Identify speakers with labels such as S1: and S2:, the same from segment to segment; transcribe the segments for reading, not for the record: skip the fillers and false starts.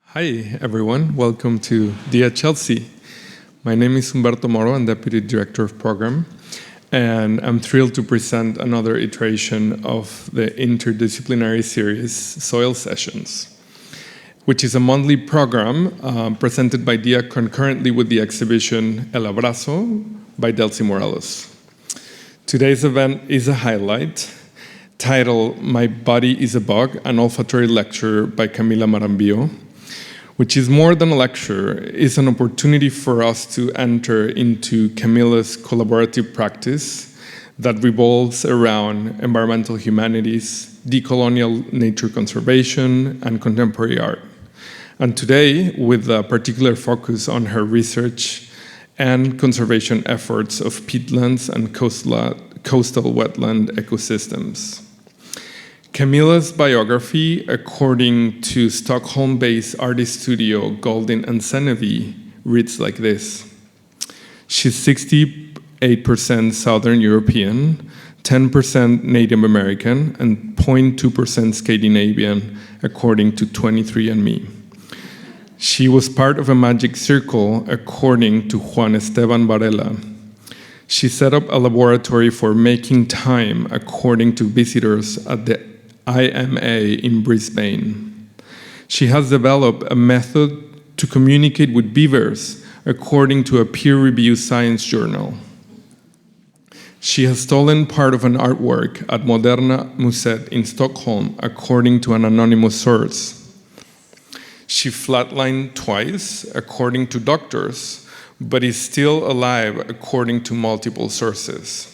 S1: Hi, everyone. Welcome to Dia Chelsea. My name is Humberto Moro. I'm Deputy Director of Program, and I'm thrilled to present another iteration of the interdisciplinary series Soil Sessions, which is a monthly program presented by Dia concurrently with the exhibition El Abrazo by Dely Morelos. Today's event is a highlight, titled My Body is a Bug, an olfactory lecture by Camila Marambio, which is more than a lecture, is an opportunity for us to enter into Camila's collaborative practice that revolves around environmental humanities, decolonial nature conservation, and contemporary art. And today, with a particular focus on her research and conservation efforts of peatlands and coastal wetland ecosystems. Camila's biography, according to Stockholm-based artist studio Goldin and Senevi, reads like this. She's 68% Southern European, 10% Native American, and 0.2% Scandinavian, according to 23andMe. She was part of a magic circle, according to Juan Esteban Varela. She set up a laboratory for making time, according to visitors at the IMA in Brisbane. She has developed a method to communicate with beavers, according to a peer-reviewed science journal. She has stolen part of an artwork at Moderna Museet in Stockholm, according to an anonymous source. She flatlined twice, according to doctors, but is still alive, according to multiple sources.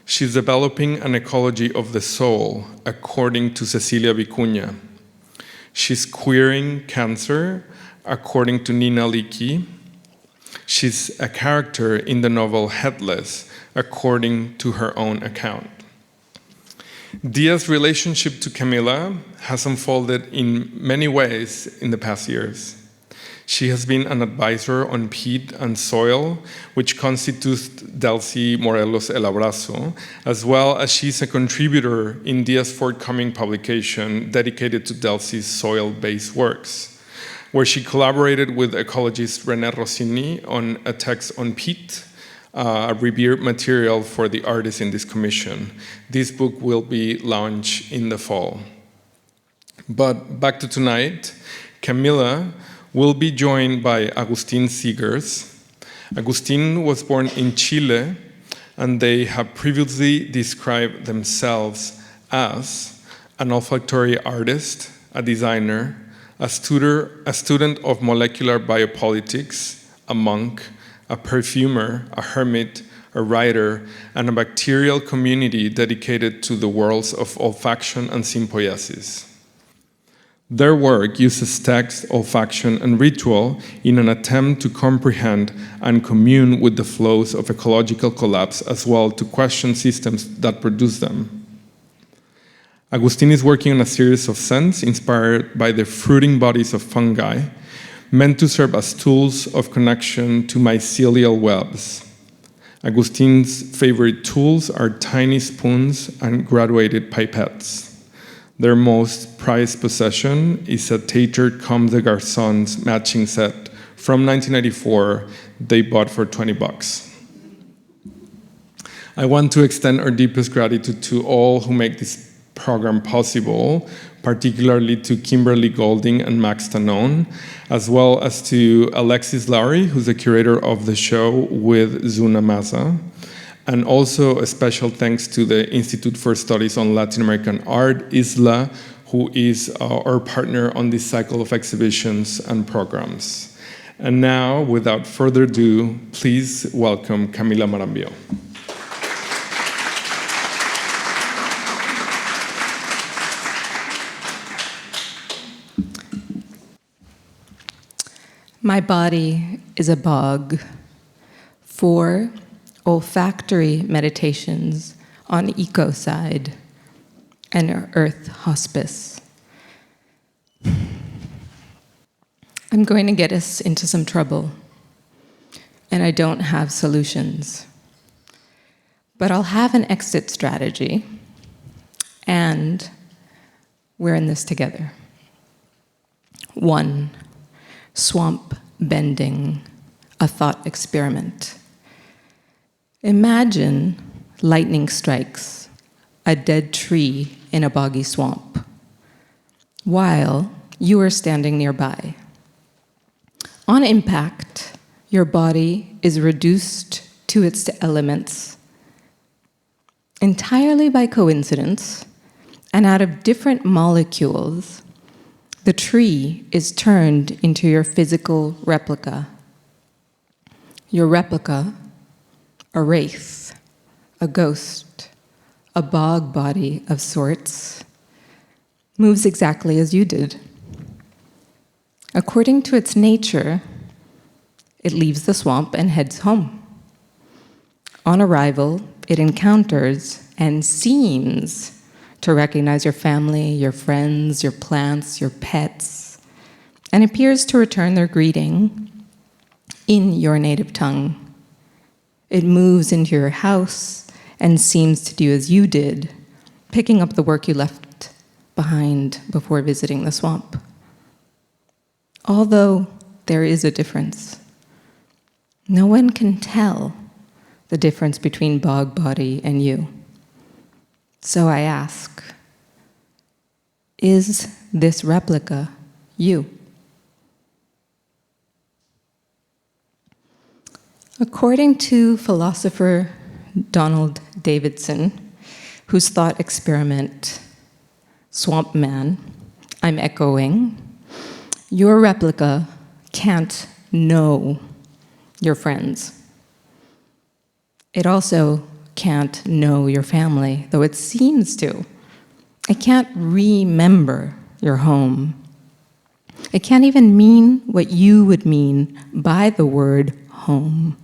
S1: She's developing an ecology of the soul, according to Cecilia Vicuña. She's queering cancer, according to Nina Leakey. She's a character in the novel Headless, according to her own account. Dia's relationship to Camila has unfolded in many ways in the past years. She has been an advisor on peat and soil, which constitutes Dely Morelos El Abrazo, as well as she's a contributor in Dia's forthcoming publication dedicated to Dely's soil-based works, where she collaborated with ecologist Renee Rossini on a text on peat, a revered material for the artists in this commission. This book will be launched in the fall. But back to tonight, Camila will be joined by Agustine Zegers. Agustine was born in Chile, and they have previously described themselves as an olfactory artist, a designer, a student of molecular biopolitics, a monk, a perfumer, a hermit, a writer, and a bacterial community dedicated to the worlds of olfaction and symbiosis. Their work uses text, olfaction, and ritual in an attempt to comprehend and commune with the flows of ecological collapse, as well to question systems that produce them. Agustine is working on a series of scents inspired by the fruiting bodies of fungi, meant to serve as tools of connection to mycelial webs. Agustine's favorite tools are tiny spoons and graduated pipettes. Their most prized possession is a tatered Comme des Garçons matching set from 1994 they bought for $20. I want to extend our deepest gratitude to all who make this program possible, particularly to Kimberly Golding and Max Tanone, as well as to Alexis Lowry, who's the curator of the show with Zuna Maza. And also a special thanks to the Institute for Studies on Latin American Art, ISLA, who is our partner on this cycle of exhibitions and programs. And now, without further ado, please welcome Camila Marambio.
S2: My body is a bog. 4 olfactory meditations on ecocide and earth hospice. I'm going to get us into some trouble, and I don't have solutions. But I'll have an exit strategy, and we're in this together. 1. Swamp bending, a thought experiment. Imagine lightning strikes a dead tree in a boggy swamp while you are standing nearby. On impact, your body is reduced to its elements entirely by coincidence, and out of different molecules, the tree is turned into your physical replica. Your replica, a wraith, a ghost, a bog body of sorts, moves exactly as you did. According to its nature, it leaves the swamp and heads home. On arrival, it encounters and seems to recognize your family, your friends, your plants, your pets, and appears to return their greeting in your native tongue. It moves into your house and seems to do as you did, picking up the work you left behind before visiting the swamp. Although there is a difference, no one can tell the difference between bog body and you. So I ask, is this replica you? According to philosopher Donald Davidson, whose thought experiment, Swamp Man, I'm echoing, your replica can't know your friends. It also can't know your family, though it seems to. It can't remember your home. It can't even mean what you would mean by the word home,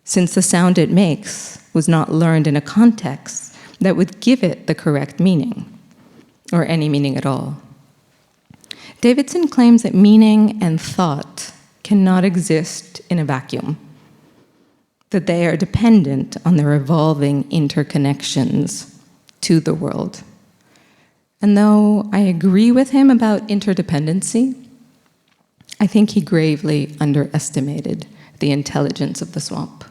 S2: since the sound it makes was not learned in a context that would give it the correct meaning, or any meaning at all. Davidson claims that meaning and thought cannot exist in a vacuum, that they are dependent on their evolving interconnections to the world. And though I agree with him about interdependency, I think he gravely underestimated the intelligence of the swamp.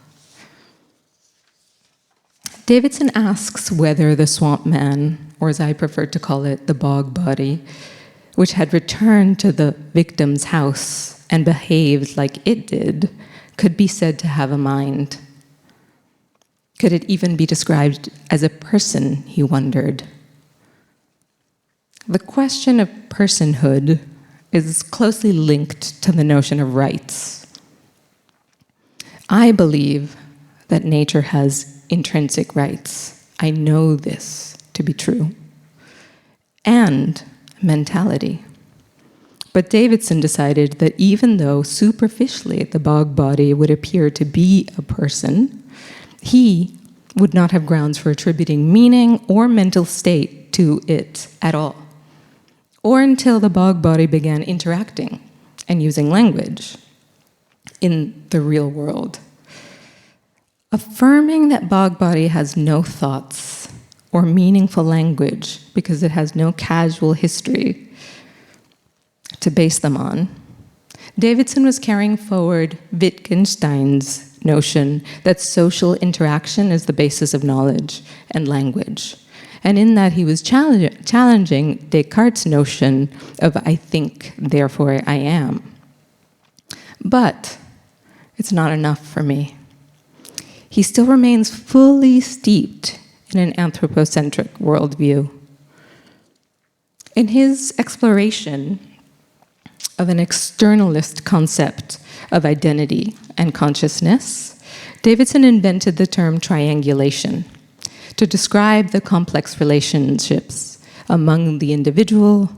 S2: Davidson asks whether the swamp man, or as I prefer to call it, the bog body, which had returned to the victim's house and behaved like it did, could be said to have a mind. Could it even be described as a person, he wondered. The question of personhood is closely linked to the notion of rights. I believe that nature has intrinsic rights. I know this to be true. And mentality. But Davidson decided that even though superficially the bog body would appear to be a person, he would not have grounds for attributing meaning or mental state to it at all, or until the bog body began interacting and using language in the real world. Affirming that bog body has no thoughts or meaningful language because it has no casual history to base them on, Davidson was carrying forward Wittgenstein's notion that social interaction is the basis of knowledge and language. And in that, he was challenging Descartes' notion of I think, therefore I am. But it's not enough for me. He still remains fully steeped in an anthropocentric worldview. In his exploration of an externalist concept of identity and consciousness, Davidson invented the term triangulation to describe the complex relationships among the individual,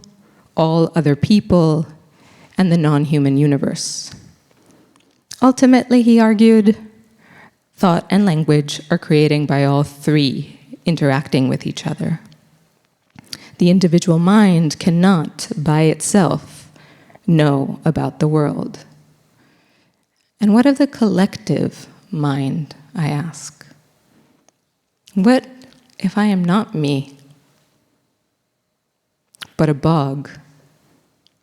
S2: all other people, and the non-human universe. Ultimately, he argued, thought and language are created by all three interacting with each other. The individual mind cannot, by itself, know about the world. And what of the collective mind, I ask? What if I am not me, but a bog,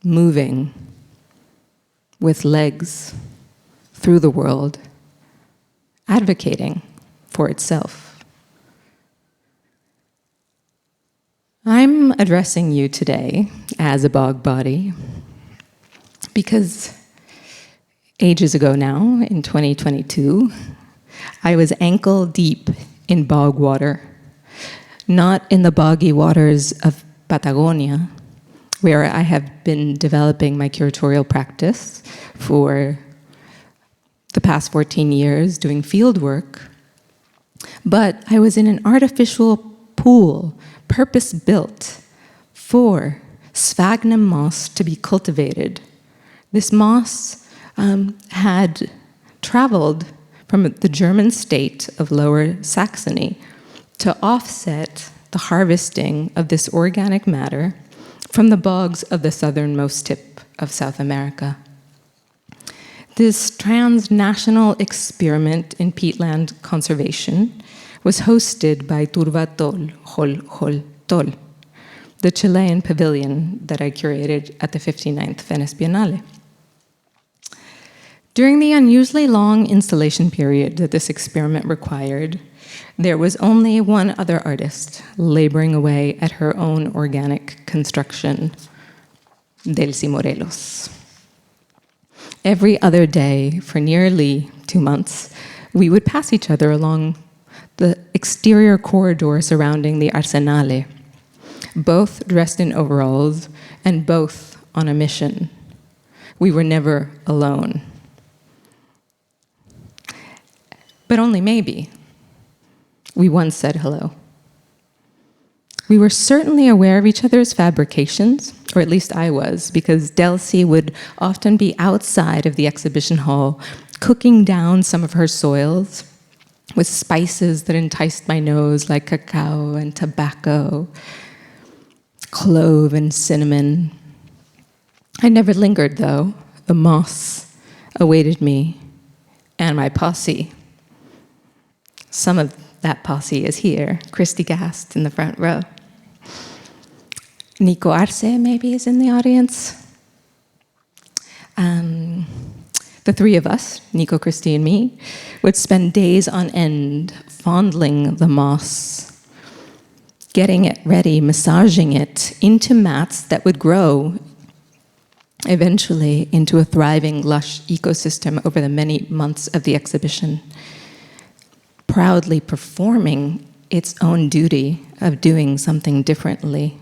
S2: moving with legs through the world, advocating for itself. I'm addressing you today as a bog body because ages ago now, in 2022, I was ankle deep in bog water, not in the boggy waters of Patagonia, where I have been developing my curatorial practice for the past 14 years doing field work, but I was in an artificial pool, purpose-built for sphagnum moss to be cultivated. This moss had traveled from the German state of Lower Saxony to offset the harvesting of this organic matter from the bogs of the southernmost tip of South America. This transnational experiment in peatland conservation was hosted by Turba Tol, Hol Tol, the Chilean pavilion that I curated at the 59th Venice Biennale. During the unusually long installation period that this experiment required, there was only one other artist laboring away at her own organic construction, Dely Morelos. Every other day for nearly 2 months, we would pass each other along the exterior corridor surrounding the Arsenale, both dressed in overalls and both on a mission. We were never alone. But only maybe. We once said hello. We were certainly aware of each other's fabrications, or at least I was, because Dely would often be outside of the exhibition hall, cooking down some of her soils with spices that enticed my nose, like cacao and tobacco, clove and cinnamon. I never lingered, though. The moss awaited me and my posse. Some of that posse is here. Christy Gast in the front row. Nico Arce maybe is in the audience. The three of us, Nico, Christy, and me, would spend days on end fondling the moss, getting it ready, massaging it into mats that would grow eventually into a thriving, lush ecosystem over the many months of the exhibition, proudly performing its own duty of doing something differently.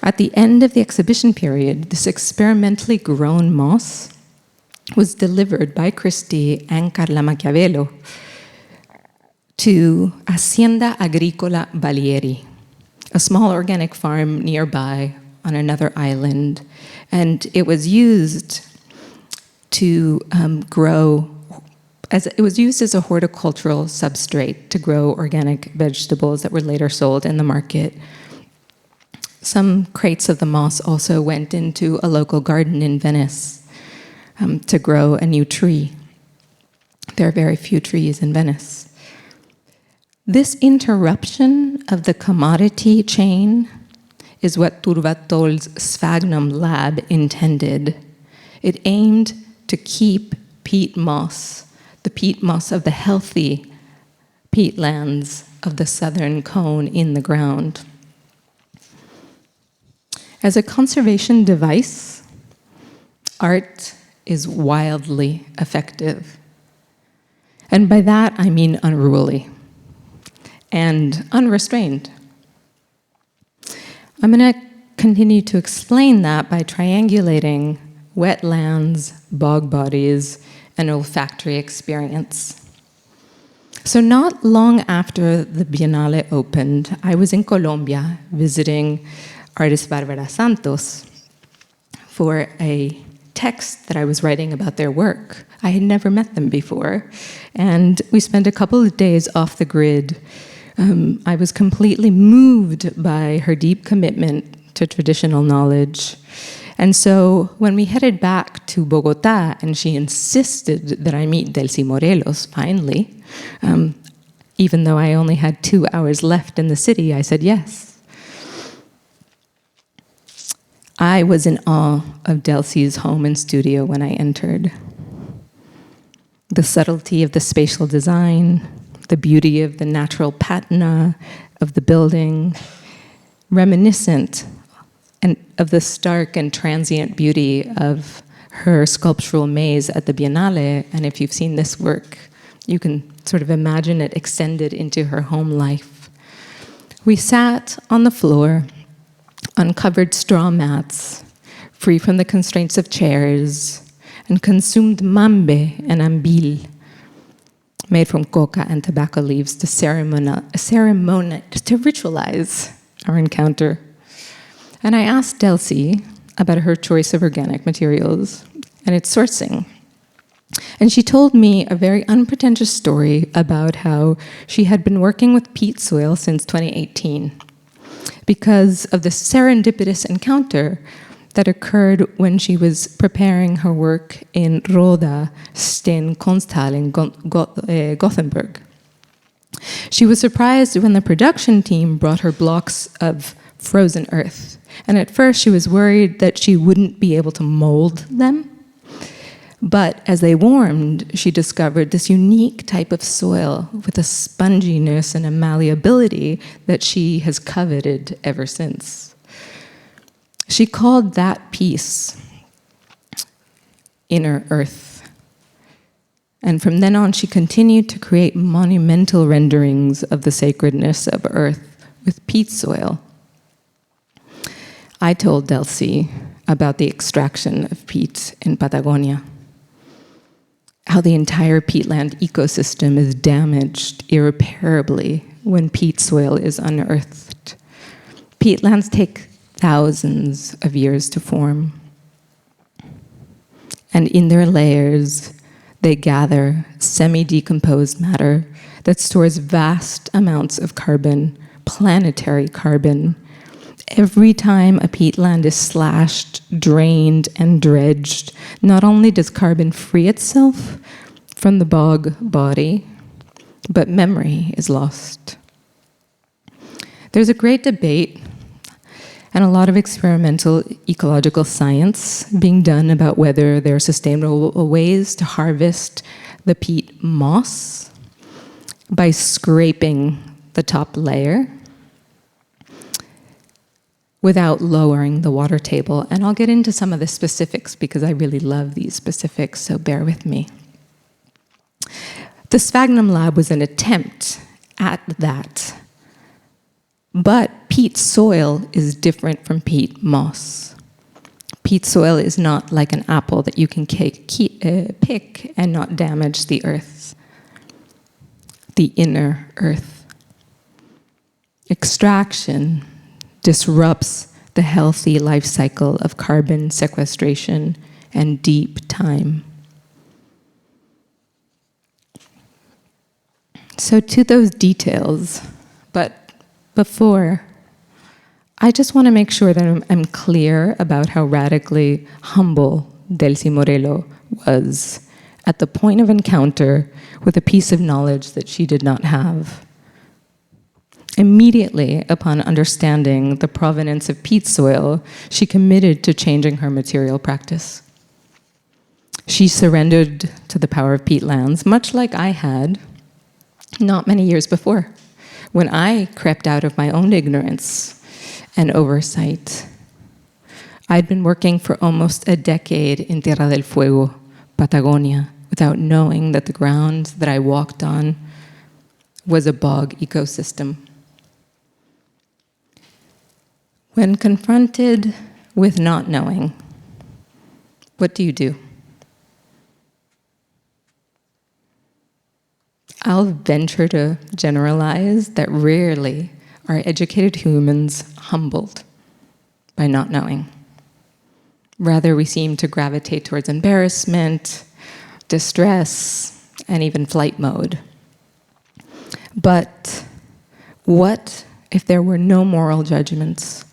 S2: At the end of the exhibition period, this experimentally grown moss was delivered by Christy and Carla Machiavello to Hacienda Agricola Balieri, a small organic farm nearby on another island, and it was used to it was used as a horticultural substrate to grow organic vegetables that were later sold in the market. Some crates of the moss also went into a local garden in Venice to grow a new tree. There are very few trees in Venice. This interruption of the commodity chain is what Turvatol's sphagnum lab intended. It aimed to keep peat moss, the peat moss of the healthy peatlands of the southern cone in the ground. As a conservation device, art is wildly effective. And by that, I mean unruly and unrestrained. I'm going to continue to explain that by triangulating wetlands, bog bodies, and olfactory experience. So not long after the Biennale opened, I was in Colombia visiting artist Barbara Santos for a text that I was writing about their work. I had never met them before, and we spent a couple of days off the grid. I was completely moved by her deep commitment to traditional knowledge. And so when we headed back to Bogota, and she insisted that I meet Dely Morelos, finally, even though I only had 2 hours left in the city, I said yes. I was in awe of Dely's home and studio when I entered. The subtlety of the spatial design, the beauty of the natural patina of the building, reminiscent of the stark and transient beauty of her sculptural maze at the Biennale. And if you've seen this work, you can sort of imagine it extended into her home life. We sat on the floor, uncovered straw mats, free from the constraints of chairs, and consumed mambe and ambil, made from coca and tobacco leaves to ritualize our encounter. And I asked Dely about her choice of organic materials and its sourcing. And she told me a very unpretentious story about how she had been working with peat soil since 2018 because of the serendipitous encounter that occurred when she was preparing her work in Roda Stenkonsthal in Gothenburg. She was surprised when the production team brought her blocks of frozen earth. And at first she was worried that she wouldn't be able to mold them. But as they warmed, she discovered this unique type of soil with a sponginess and a malleability that she has coveted ever since. She called that piece Inner Earth. And from then on, she continued to create monumental renderings of the sacredness of earth with peat soil. I told Dely about the extraction of peat in Patagonia, how the entire peatland ecosystem is damaged irreparably when peat soil is unearthed. Peatlands take thousands of years to form. And in their layers, they gather semi-decomposed matter that stores vast amounts of carbon, planetary carbon. Every time a peatland is slashed, drained, and dredged, not only does carbon free itself from the bog body, but memory is lost. There's a great debate and a lot of experimental ecological science being done about whether there are sustainable ways to harvest the peat moss by scraping the top layer without lowering the water table. And I'll get into some of the specifics because I really love these specifics, so bear with me. The Sphagnum Lab was an attempt at that. But peat soil is different from peat moss. Peat soil is not like an apple that you can pick and not damage the earth, the inner earth. Extraction disrupts the healthy life cycle of carbon sequestration and deep time. So to those details, but before, I just want to make sure that I'm clear about how radically humble Dely Morelos was at the point of encounter with a piece of knowledge that she did not have. Immediately upon understanding the provenance of peat soil, she committed to changing her material practice. She surrendered to the power of peatlands, much like I had not many years before, when I crept out of my own ignorance and oversight. I'd been working for almost a decade in Tierra del Fuego, Patagonia, without knowing that the ground that I walked on was a bog ecosystem. When confronted with not knowing, what do you do? I'll venture to generalize that rarely are educated humans humbled by not knowing. Rather, we seem to gravitate towards embarrassment, distress, and even flight mode. But what if there were no moral judgments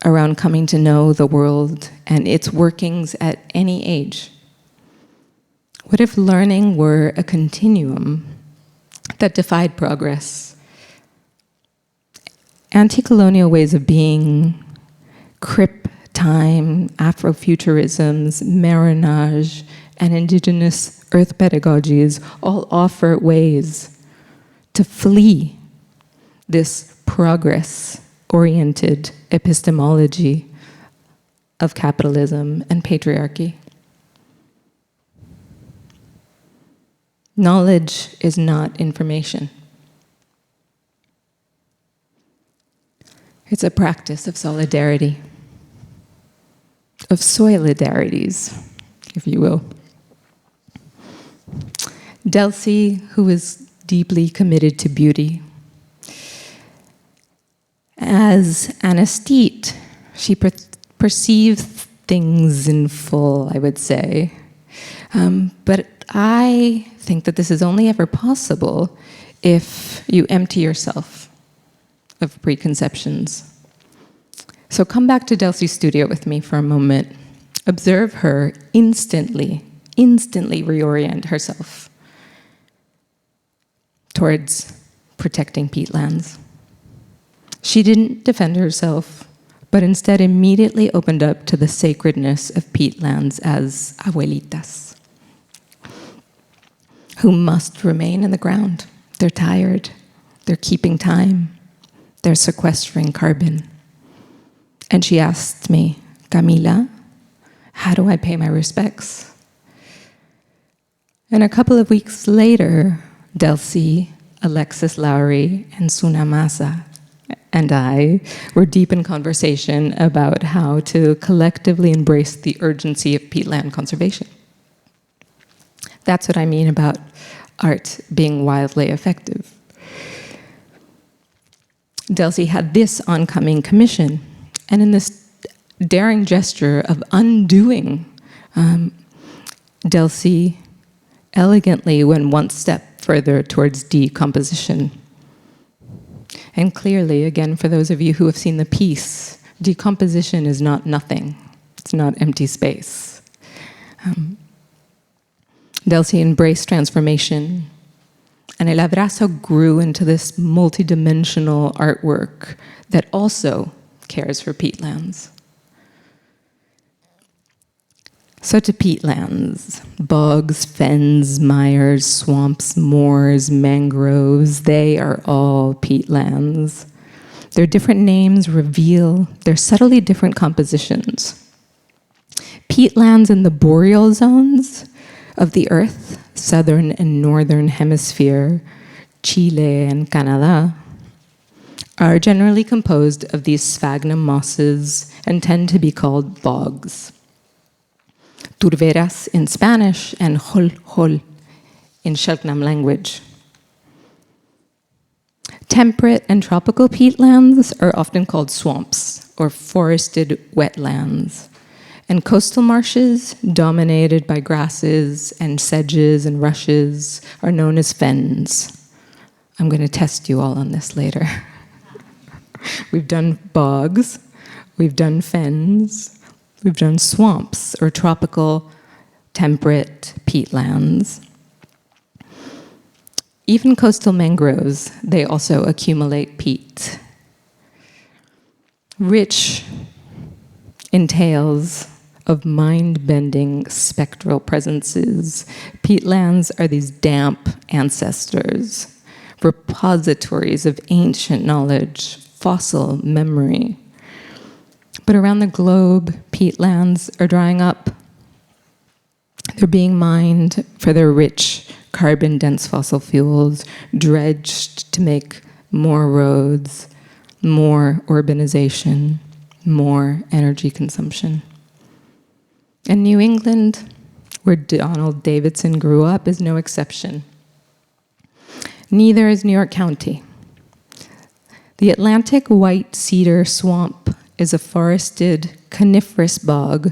S2: around coming to know the world and its workings at any age? What if learning were a continuum that defied progress? Anti-colonial ways of being, cryptic time, Afrofuturisms, marronage, and indigenous earth pedagogies all offer ways to flee this progress-oriented epistemology of capitalism and patriarchy. Knowledge is not information. It's a practice of solidarity, of solidarities, if you will. Dely, who is deeply committed to beauty, as an aesthete, she perceives things in full, I would say. But I think that this is only ever possible if you empty yourself of preconceptions. So come back to Dely's studio with me for a moment. Observe her instantly reorient herself towards protecting peatlands. She didn't defend herself, but instead immediately opened up to the sacredness of peatlands as abuelitas, who must remain in the ground. They're tired, they're keeping time, they're sequestering carbon. And she asked me, Camila, how do I pay my respects? And a couple of weeks later, Dely, Alexis Lowry, and Suna Massa and I were deep in conversation about how to collectively embrace the urgency of peatland conservation. That's what I mean about art being wildly effective. Dely had this oncoming commission, and in this daring gesture of undoing, Dely elegantly went one step further towards decomposition. And clearly, again, for those of you who have seen the piece, decomposition is not nothing. It's not empty space. Dely embraced transformation, and El Abrazo grew into this multidimensional artwork that also cares for peatlands. So to peatlands, bogs, fens, mires, swamps, moors, mangroves, they are all peatlands. Their different names reveal their subtly different compositions. Peatlands in the boreal zones of the Earth, southern and northern hemisphere, Chile and Canada, are generally composed of these sphagnum mosses and tend to be called bogs. Turberas in Spanish and hol in Selknam language. Temperate and tropical peatlands are often called swamps or forested wetlands, and coastal marshes dominated by grasses and sedges and rushes are known as fens. I'm going to test you all on this later. We've done bogs, we've done fens, we've done swamps or tropical temperate peatlands. Even coastal mangroves, they also accumulate peat. Rich in tales of mind-bending spectral presences, peatlands are these damp ancestors, repositories of ancient knowledge, fossil memory. But around the globe, peatlands are drying up. They're being mined for their rich, carbon-dense fossil fuels, dredged to make more roads, more urbanization, more energy consumption. And New England, where Donald Davidson grew up, is no exception. Neither is New York County. The Atlantic white cedar swamp is a forested coniferous bog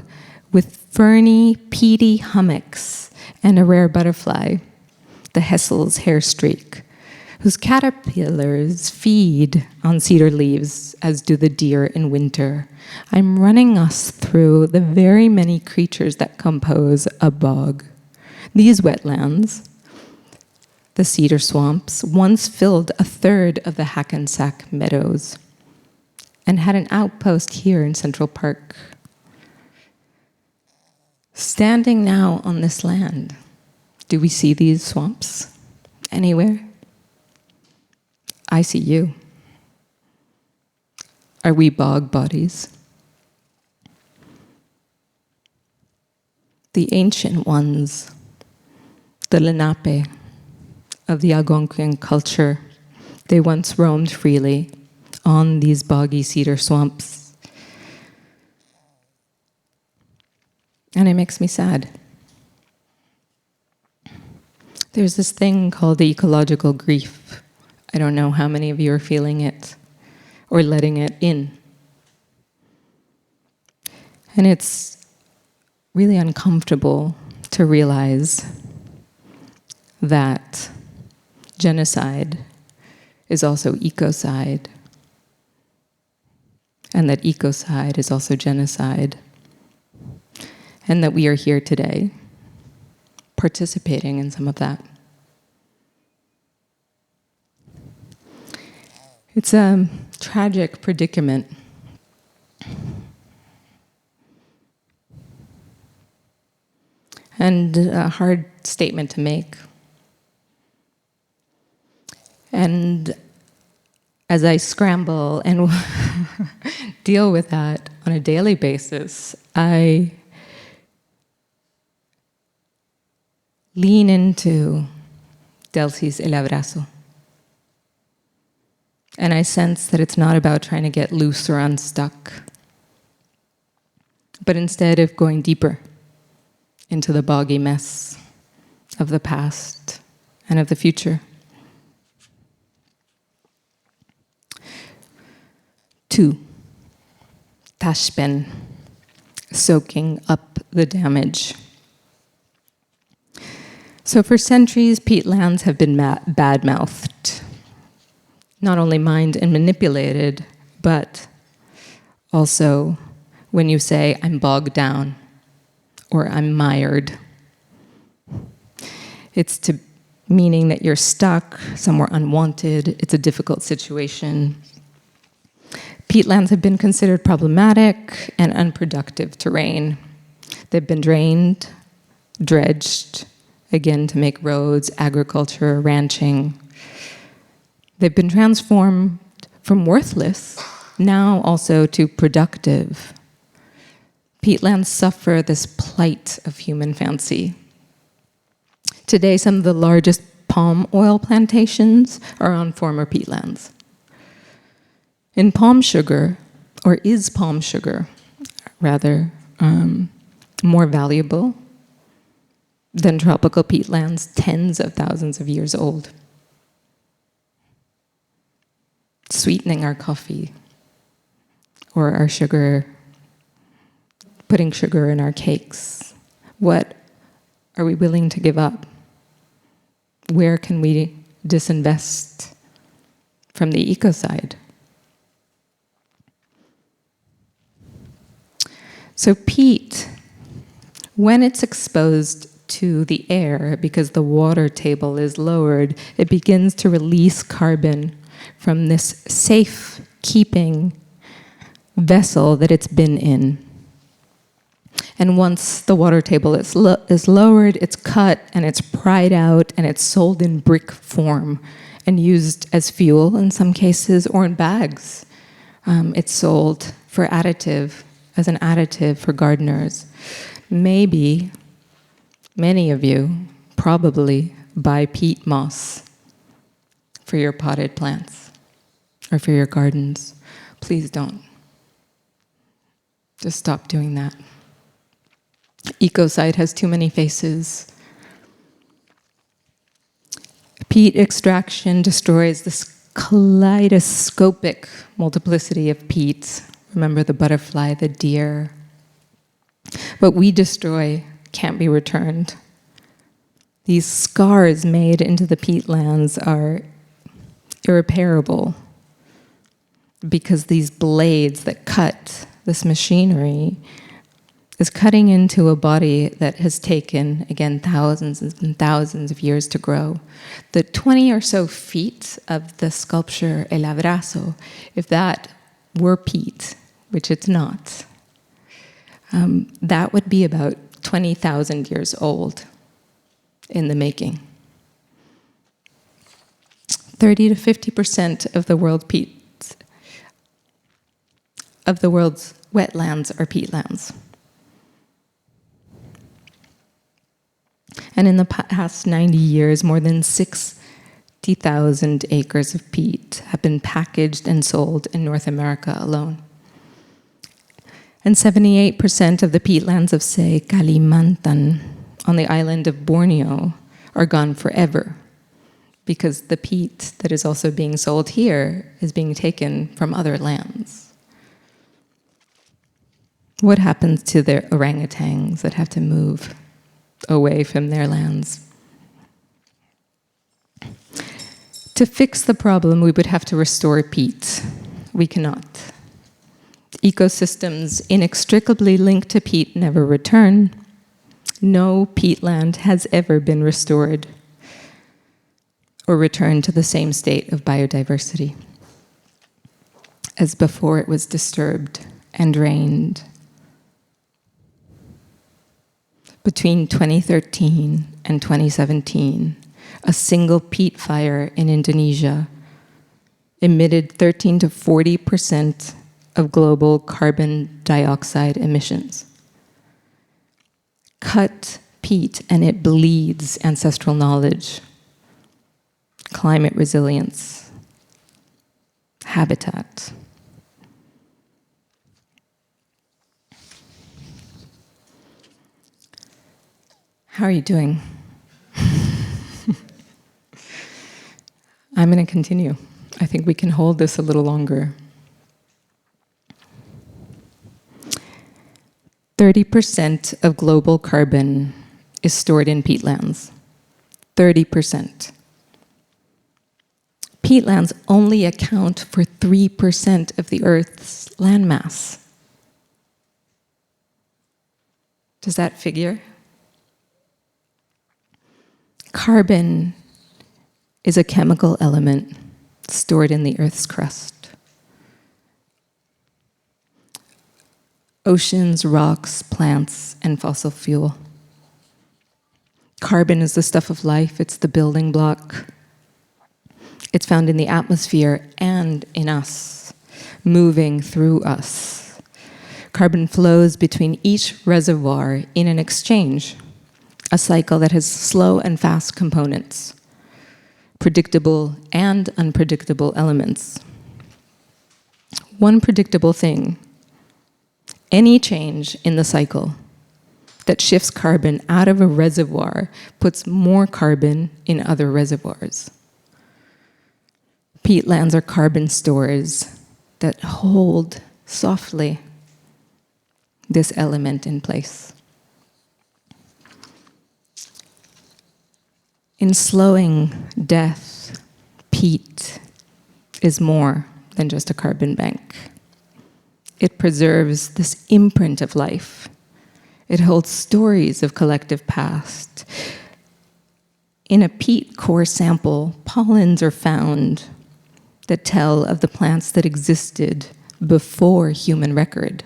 S2: with ferny, peaty hummocks and a rare butterfly, the Hessel's hair streak, whose caterpillars feed on cedar leaves, as do the deer in winter. I'm running us through the very many creatures that compose a bog. These wetlands, the cedar swamps, once filled a third of the Hackensack meadows and had an outpost here in Central Park. Standing now on this land, do we see these swamps anywhere? I see you. Are we bog bodies? The ancient ones, the Lenape of the Algonquian culture, they once roamed freely on these boggy cedar swamps. And it makes me sad. There's this thing called the ecological grief. I don't know how many of you are feeling it or letting it in. And it's really uncomfortable to realize that genocide is also ecocide, and that ecocide is also genocide, and that we are here today participating in some of that. It's a tragic predicament. And a hard statement to make. And as I scramble and deal with that on a daily basis, I lean into Delcy's El Abrazo. And I sense that it's not about trying to get loose or unstuck, but instead of going deeper into the boggy mess of the past and of the future. 2, Tashben, soaking up the damage. So for centuries, peatlands have been bad-mouthed, not only mined and manipulated, but also when you say, I'm bogged down, or I'm mired. It's meaning that you're stuck, somewhere unwanted, it's a difficult situation. Peatlands have been considered problematic and unproductive terrain. They've been drained, dredged, again to make roads, agriculture, ranching. They've been transformed from worthless, now also to productive. Peatlands suffer this plight of human fancy. Today, some of the largest palm oil plantations are on former peatlands. In palm sugar, or is palm sugar, rather, more valuable than tropical peatlands, tens of thousands of years old? Sweetening our coffee, or our sugar, putting sugar in our cakes. What are we willing to give up? Where can we disinvest from the ecocide? So peat, when it's exposed to the air, because the water table is lowered, it begins to release carbon from this safe-keeping vessel that it's been in. And once the water table is lowered, it's cut and it's pried out and it's sold in brick form and used as fuel in some cases, or in bags. It's sold for as an additive for gardeners. Maybe many of you probably buy peat moss for your potted plants or for your gardens. Please don't. Just stop doing that. Ecocide has too many faces. Peat extraction destroys this kaleidoscopic multiplicity of peat. Remember the butterfly, the deer. What we destroy can't be returned. These scars made into the peatlands are irreparable because these blades that cut, this machinery, is cutting into a body that has taken, again, thousands and thousands of years to grow. The 20 or so feet of the sculpture El Abrazo, if that were peat, which it's not, that would be about 20,000 years old in the making. 30 to 50% of the world's wetlands are peatlands. And in the past 90 years, more than 60,000 acres of peat have been packaged and sold in North America alone. And 78% of the peatlands of, say, Kalimantan, on the island of Borneo, are gone forever, because the peat that is also being sold here is being taken from other lands. What happens to the orangutans that have to move away from their lands? To fix the problem, we would have to restore peat. We cannot. Ecosystems inextricably linked to peat never return. No peatland has ever been restored or returned to the same state of biodiversity as before it was disturbed and drained. Between 2013 and 2017, a single peat fire in Indonesia emitted 13 to 40% of global carbon dioxide emissions. Cut peat and it bleeds ancestral knowledge, climate resilience, habitat. How are you doing? I'm going to continue. I think we can hold this a little longer. 30% of global carbon is stored in peatlands. 30%. Peatlands only account for 3% of the Earth's landmass. Does that figure? Carbon is a chemical element stored in the Earth's crust. Oceans, rocks, plants, and fossil fuel. Carbon is the stuff of life, it's the building block. It's found in the atmosphere and in us, moving through us. Carbon flows between each reservoir in an exchange, a cycle that has slow and fast components, predictable and unpredictable elements. One predictable thing: any change in the cycle that shifts carbon out of a reservoir puts more carbon in other reservoirs. Peatlands are carbon stores that hold softly this element in place. In slowing death, peat is more than just a carbon bank. It preserves this imprint of life. It holds stories of collective past. In a peat core sample, pollens are found that tell of the plants that existed before human record.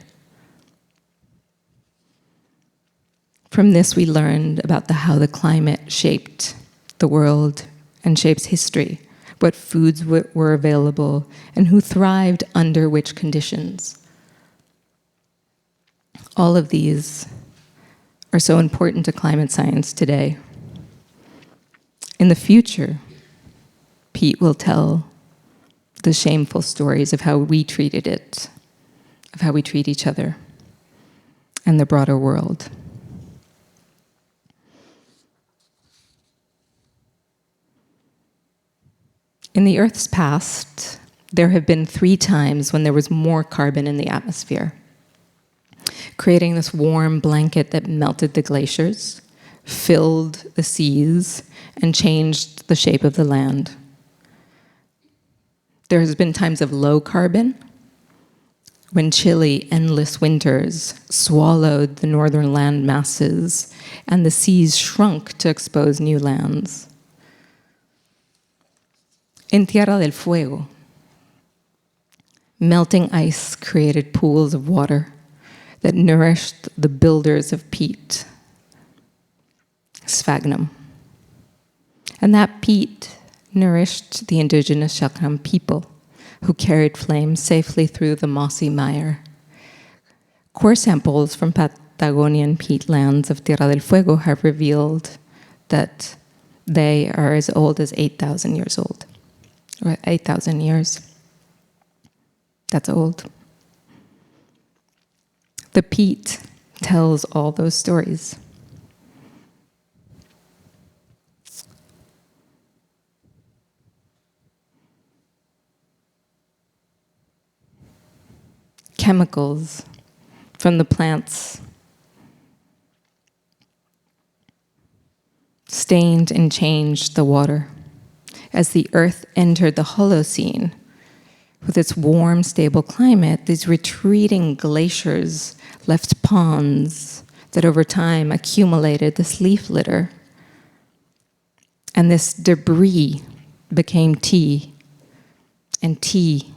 S2: From this, we learned about how the climate shaped the world and shapes history, what foods were available, and who thrived under which conditions. All of these are so important to climate science today. In the future, peat will tell the shameful stories of how we treated it, of how we treat each other, and the broader world. In the Earth's past, there have been 3 times when there was more carbon in the atmosphere, creating this warm blanket that melted the glaciers, filled the seas, and changed the shape of the land. There has been times of low carbon, when chilly, endless winters swallowed the northern land masses and the seas shrunk to expose new lands. In Tierra del Fuego, melting ice created pools of water that nourished the builders of peat sphagnum. And that peat nourished the indigenous Chakram people who carried flames safely through the mossy mire. Core samples from Patagonian peatlands of Tierra del Fuego have revealed that they are as old as 8,000 years old, or 8,000 years. That's old. The peat tells all those stories. Chemicals from the plants stained and changed the water. As the earth entered the Holocene, with its warm, stable climate, these retreating glaciers left ponds that over time accumulated this leaf litter. And this debris became tea, and tea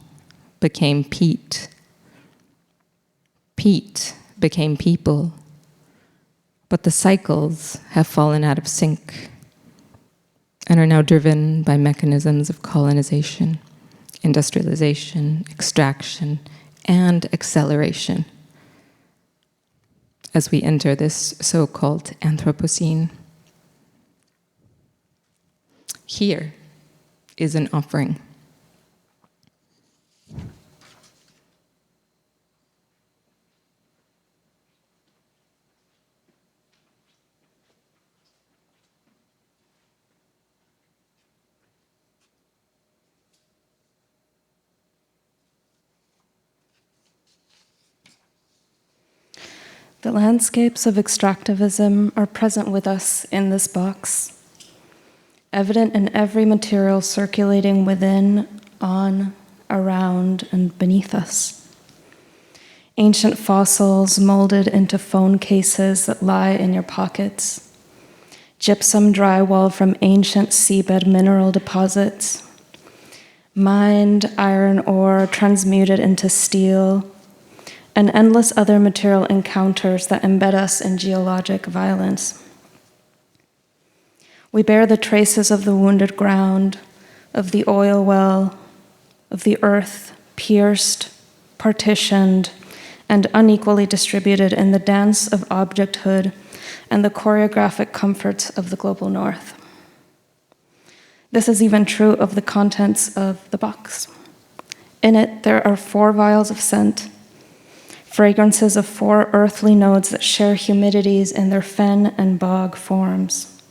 S2: became peat. Peat became people, but the cycles have fallen out of sync and are now driven by mechanisms of colonization, industrialization, extraction, and acceleration as we enter this so-called Anthropocene. Here is an offering.
S3: The landscapes of extractivism are present with us in this box, evident in every material circulating within, on, around, and beneath us. Ancient fossils molded into phone cases that lie in your pockets, gypsum drywall from ancient seabed mineral deposits, mined iron ore transmuted into steel, and endless other material encounters that embed us in geologic violence. We bear the traces of the wounded ground, of the oil well, of the earth pierced, partitioned, and unequally distributed in the dance of objecthood and the choreographic comforts of the global north. This is even true of the contents of the box. In it, there are 4 vials of scent, fragrances of 4 earthly nodes that share humidities in their fen and bog forms.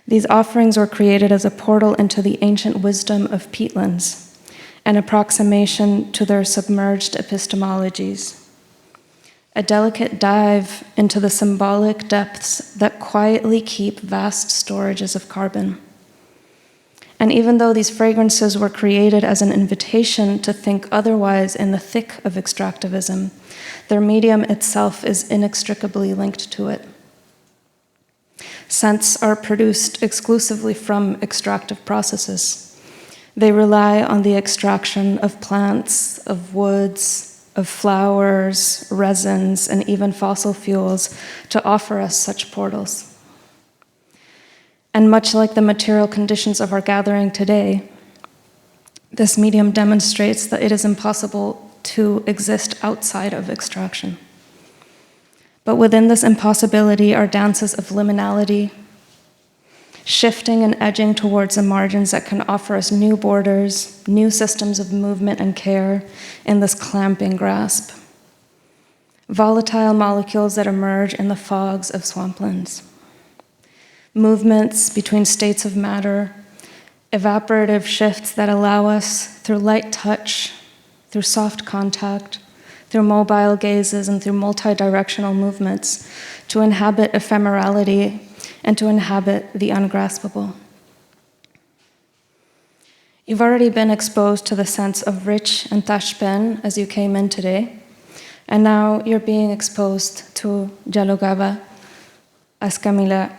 S3: These offerings were created as a portal into the ancient wisdom of peatlands, an approximation to their submerged epistemologies, a delicate dive into the symbolic depths that quietly keep vast storages of carbon. And even though these fragrances were created as an invitation to think otherwise in the thick of extractivism, their medium itself is inextricably linked to it. Scents are produced exclusively from extractive processes. They rely on the extraction of plants, of woods, of flowers, resins, and even fossil fuels to offer us such portals. And much like the material conditions of our gathering today, this medium demonstrates that it is impossible to exist outside of extraction. But within this impossibility are dances of liminality, shifting and edging towards the margins that can offer us new borders, new systems of movement and care in this clamping grasp. Volatile molecules that emerge in the fogs of swamplands. Movements between states of matter, evaporative shifts that allow us, through light touch, through soft contact, through mobile gazes, and through multi-directional movements, to inhabit ephemerality and to inhabit the ungraspable. You've already been exposed to the sense of rich and tashpen as you came in today, and now you're being exposed to Dialogaba as Camila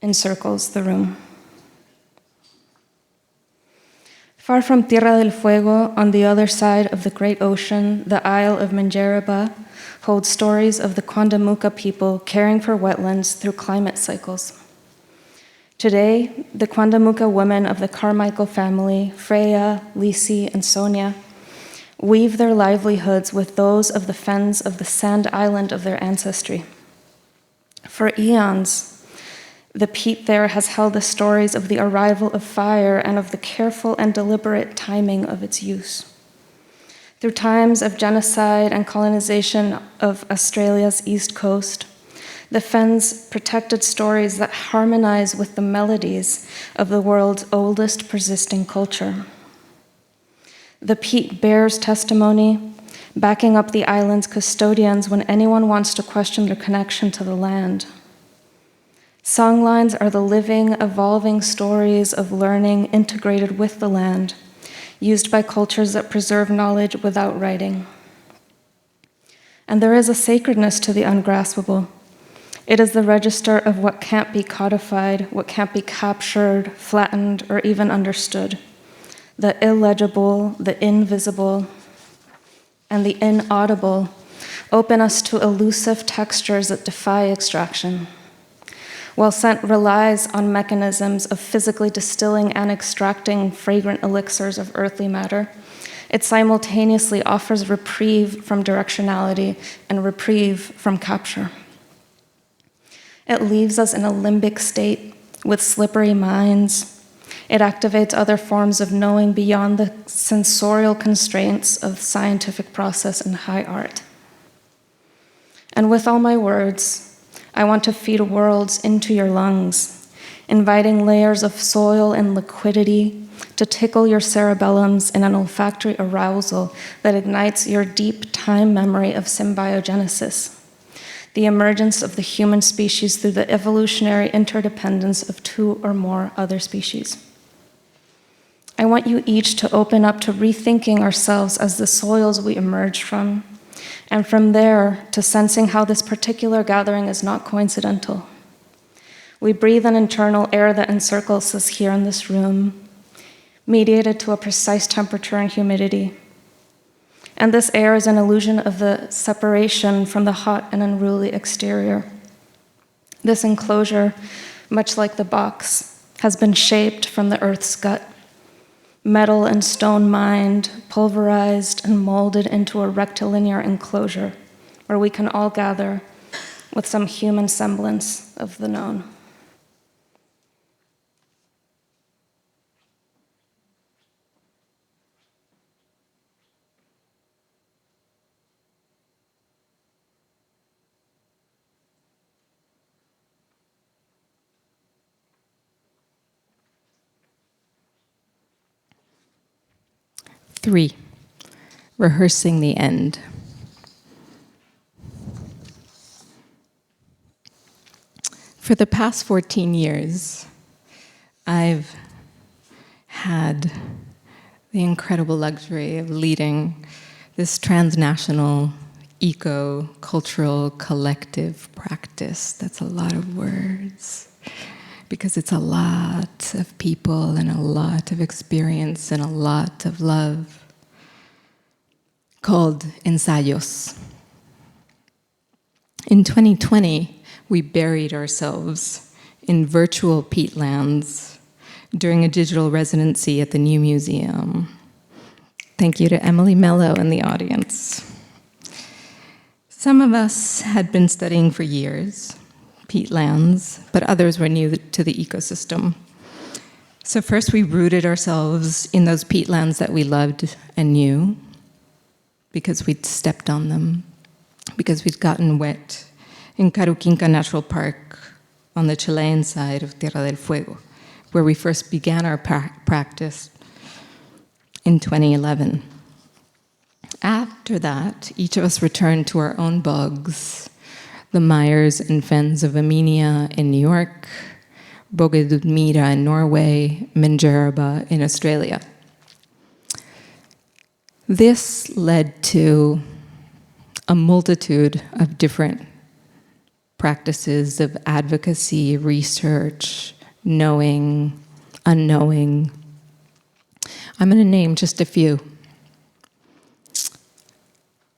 S3: encircles the room. Far from Tierra del Fuego, on the other side of the great ocean, the Isle of Menjeraba holds stories of the Quandamuca people caring for wetlands through climate cycles. Today, the Quandamuca women of the Carmichael family, Freya, Lisi, and Sonia, weave their livelihoods with those of the fens of the sand island of their ancestry. For eons, the peat there has held the stories of the arrival of fire and of the careful and deliberate timing of its use. Through times of genocide and colonization of Australia's east coast, the fens protected stories that harmonize with the melodies of the world's oldest persisting culture. The peat bears testimony, backing up the island's custodians when anyone wants to question their connection to the land. Songlines are the living, evolving stories of learning integrated with the land, used by cultures that preserve knowledge without writing. And there is a sacredness to the ungraspable. It is the register of what can't be codified, what can't be captured, flattened, or even understood. The illegible, the invisible, and the inaudible open us to elusive textures that defy extraction. While scent relies on mechanisms of physically distilling and extracting fragrant elixirs of earthly matter, it simultaneously offers reprieve from directionality and reprieve from capture. It leaves us in a limbic state with slippery minds. It activates other forms of knowing beyond the sensorial constraints of scientific process and high art. And with all my words, I want to feed worlds into your lungs, inviting layers of soil and liquidity to tickle your cerebellums in an olfactory arousal that ignites your deep time memory of symbiogenesis, the emergence of the human species through the evolutionary interdependence of two or more other species. I want you each to open up to rethinking ourselves as the soils we emerge from, and from there to sensing how this particular gathering is not coincidental. We breathe an internal air that encircles us here in this room, mediated to a precise temperature and humidity. And this air is an illusion of the separation from the hot and unruly exterior. This enclosure, much like the box, has been shaped from the earth's gut. Metal and stone mined, pulverized, and molded into a rectilinear enclosure where we can all gather with some human semblance of the known.
S2: Three, rehearsing the end. For the past 14 years, I've had the incredible luxury of leading this transnational, eco-cultural collective practice. That's a lot of words, because it's a lot of people and a lot of experience and a lot of love, called Ensayos. In 2020, we buried ourselves in virtual peatlands during a digital residency at the New Museum. Thank you to Emily Mello in the audience. Some of us had been studying for years, peatlands, but others were new to the ecosystem. So first we rooted ourselves in those peatlands that we loved and knew, because we'd stepped on them, because we'd gotten wet in Caruquinca Natural Park on the Chilean side of Tierra del Fuego, where we first began our practice in 2011. After that, each of us returned to our own bogs, the mires and fens of Amenia in New York, Bogedudmira in Norway, Menjeraba in Australia. This led to a multitude of different practices of advocacy, research, knowing, unknowing, I'm going to name just a few.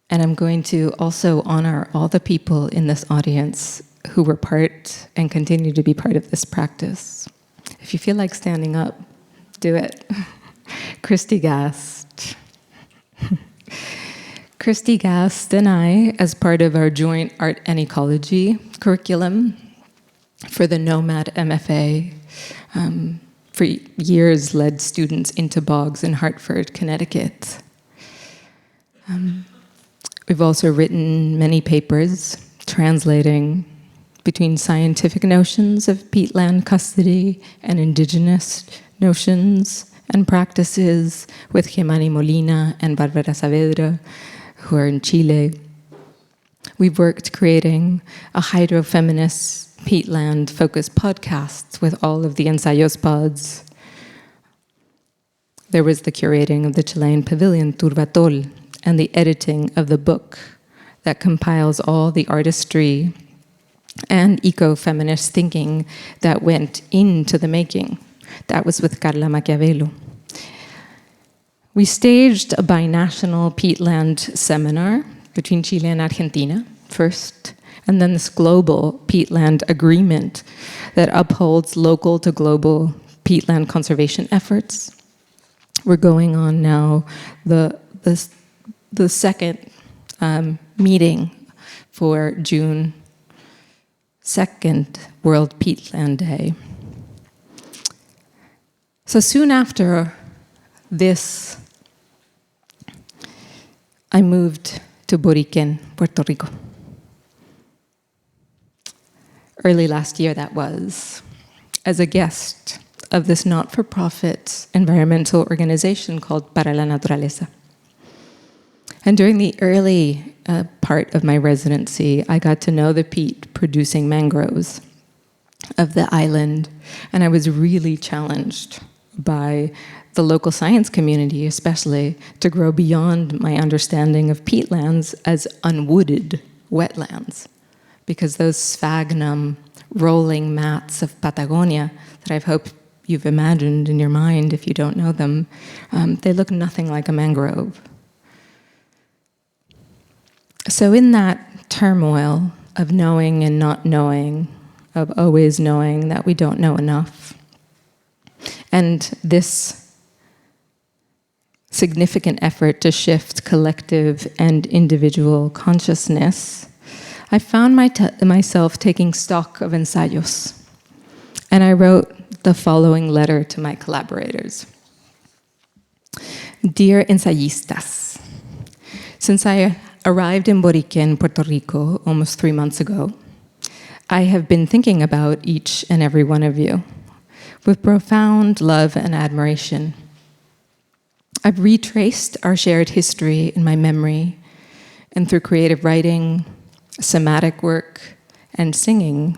S2: And I'm going to also honor all the people in this audience who were part and continue to be part of this practice. If you feel like standing up, do it. Christy Gast. Christy Gast and I, as part of our joint art and ecology curriculum for the Nomad MFA, for years led students into bogs in Hartford, Connecticut. We've also written many papers translating between scientific notions of peatland custody and indigenous notions and practices with Jimani Molina and Barbara Saavedra, who are in Chile. We've worked creating a hydrofeminist peatland-focused podcast with all of the ensayos pods. There was the curating of the Chilean pavilion, Turbatol, and the editing of the book that compiles all the artistry and eco-feminist thinking that went into the making. That was with Carla Machiavello. We staged a binational peatland seminar between Chile and Argentina first, and then this global peatland agreement that upholds local to global peatland conservation efforts. We're going on now the second meeting for June 2nd, World Peatland Day. So soon after this, I moved to Boriquen, Puerto Rico. Early last year, that was, as a guest of this not-for-profit environmental organization called Para la Naturaleza. And during the early part of my residency, I got to know the peat-producing mangroves of the island, and I was really challenged by the local science community, especially, to grow beyond my understanding of peatlands as unwooded wetlands, because those sphagnum rolling mats of Patagonia that I hope you've imagined in your mind if you don't know them, they look nothing like a mangrove. So in that turmoil of knowing and not knowing, of always knowing that we don't know enough, and this significant effort to shift collective and individual consciousness, I found myself taking stock of ensayos. And I wrote the following letter to my collaborators. Dear Insistas, since I arrived in Boriquen, Puerto Rico, almost 3 months ago, I have been thinking about each and every one of you with profound love and admiration. I've retraced our shared history in my memory, and through creative writing, somatic work, and singing,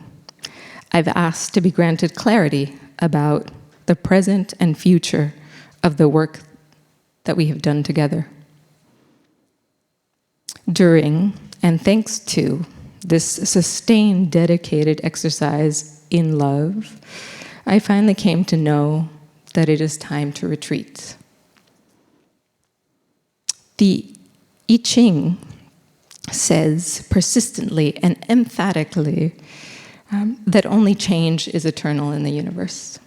S2: I've asked to be granted clarity about the present and future of the work that we have done together. During, and thanks to, this sustained, dedicated exercise in love, I finally came to know that it is time to retreat. The I Ching says persistently and emphatically that only change is eternal in the universe.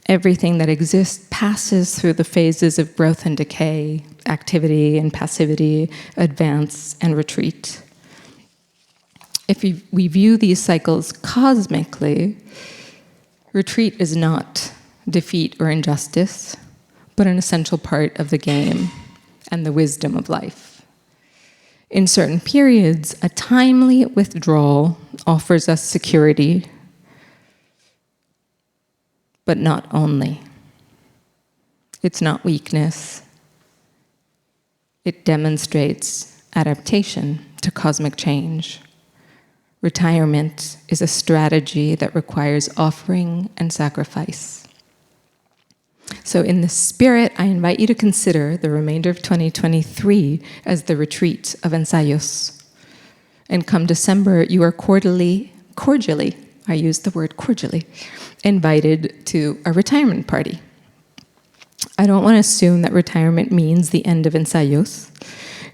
S2: Everything that exists passes through the phases of growth and decay, activity and passivity, advance and retreat. If we view these cycles cosmically, retreat is not defeat or injustice, but an essential part of the game and the wisdom of life. In certain periods, a timely withdrawal offers us security, but not only. It's not weakness. It demonstrates adaptation to cosmic change. Retirement is a strategy that requires offering and sacrifice. So in this spirit, I invite you to consider the remainder of 2023 as the retreat of ensayos. And come December, you are cordially, I use the word cordially, invited to a retirement party. I don't want to assume that retirement means the end of ensayos.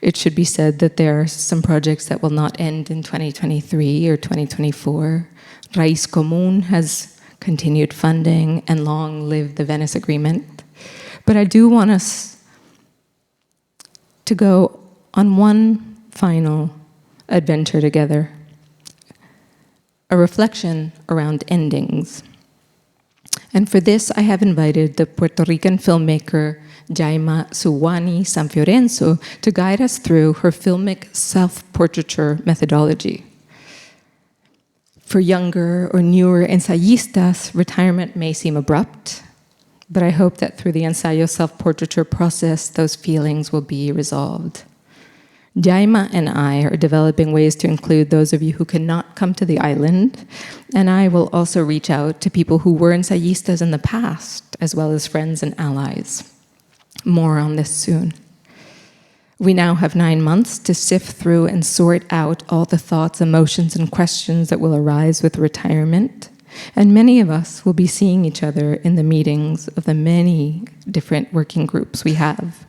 S2: It should be said that there are some projects that will not end in 2023 or 2024. Raíz Común has continued funding, and long live the Venice Agreement. But I do want us to go on one final adventure together, a reflection around endings. And for this, I have invited the Puerto Rican filmmaker Jaima Suwani Sanfiorenzo to guide us through her filmic self-portraiture methodology. For younger or newer ensayistas, retirement may seem abrupt, but I hope that through the ensayo self-portraiture process, those feelings will be resolved. Jaima and I are developing ways to include those of you who cannot come to the island, and I will also reach out to people who were ensayistas in the past, as well as friends and allies. More on this soon. We now have 9 months to sift through and sort out all the thoughts, emotions, and questions that will arise with retirement, and many of us will be seeing each other in the meetings of the many different working groups we have.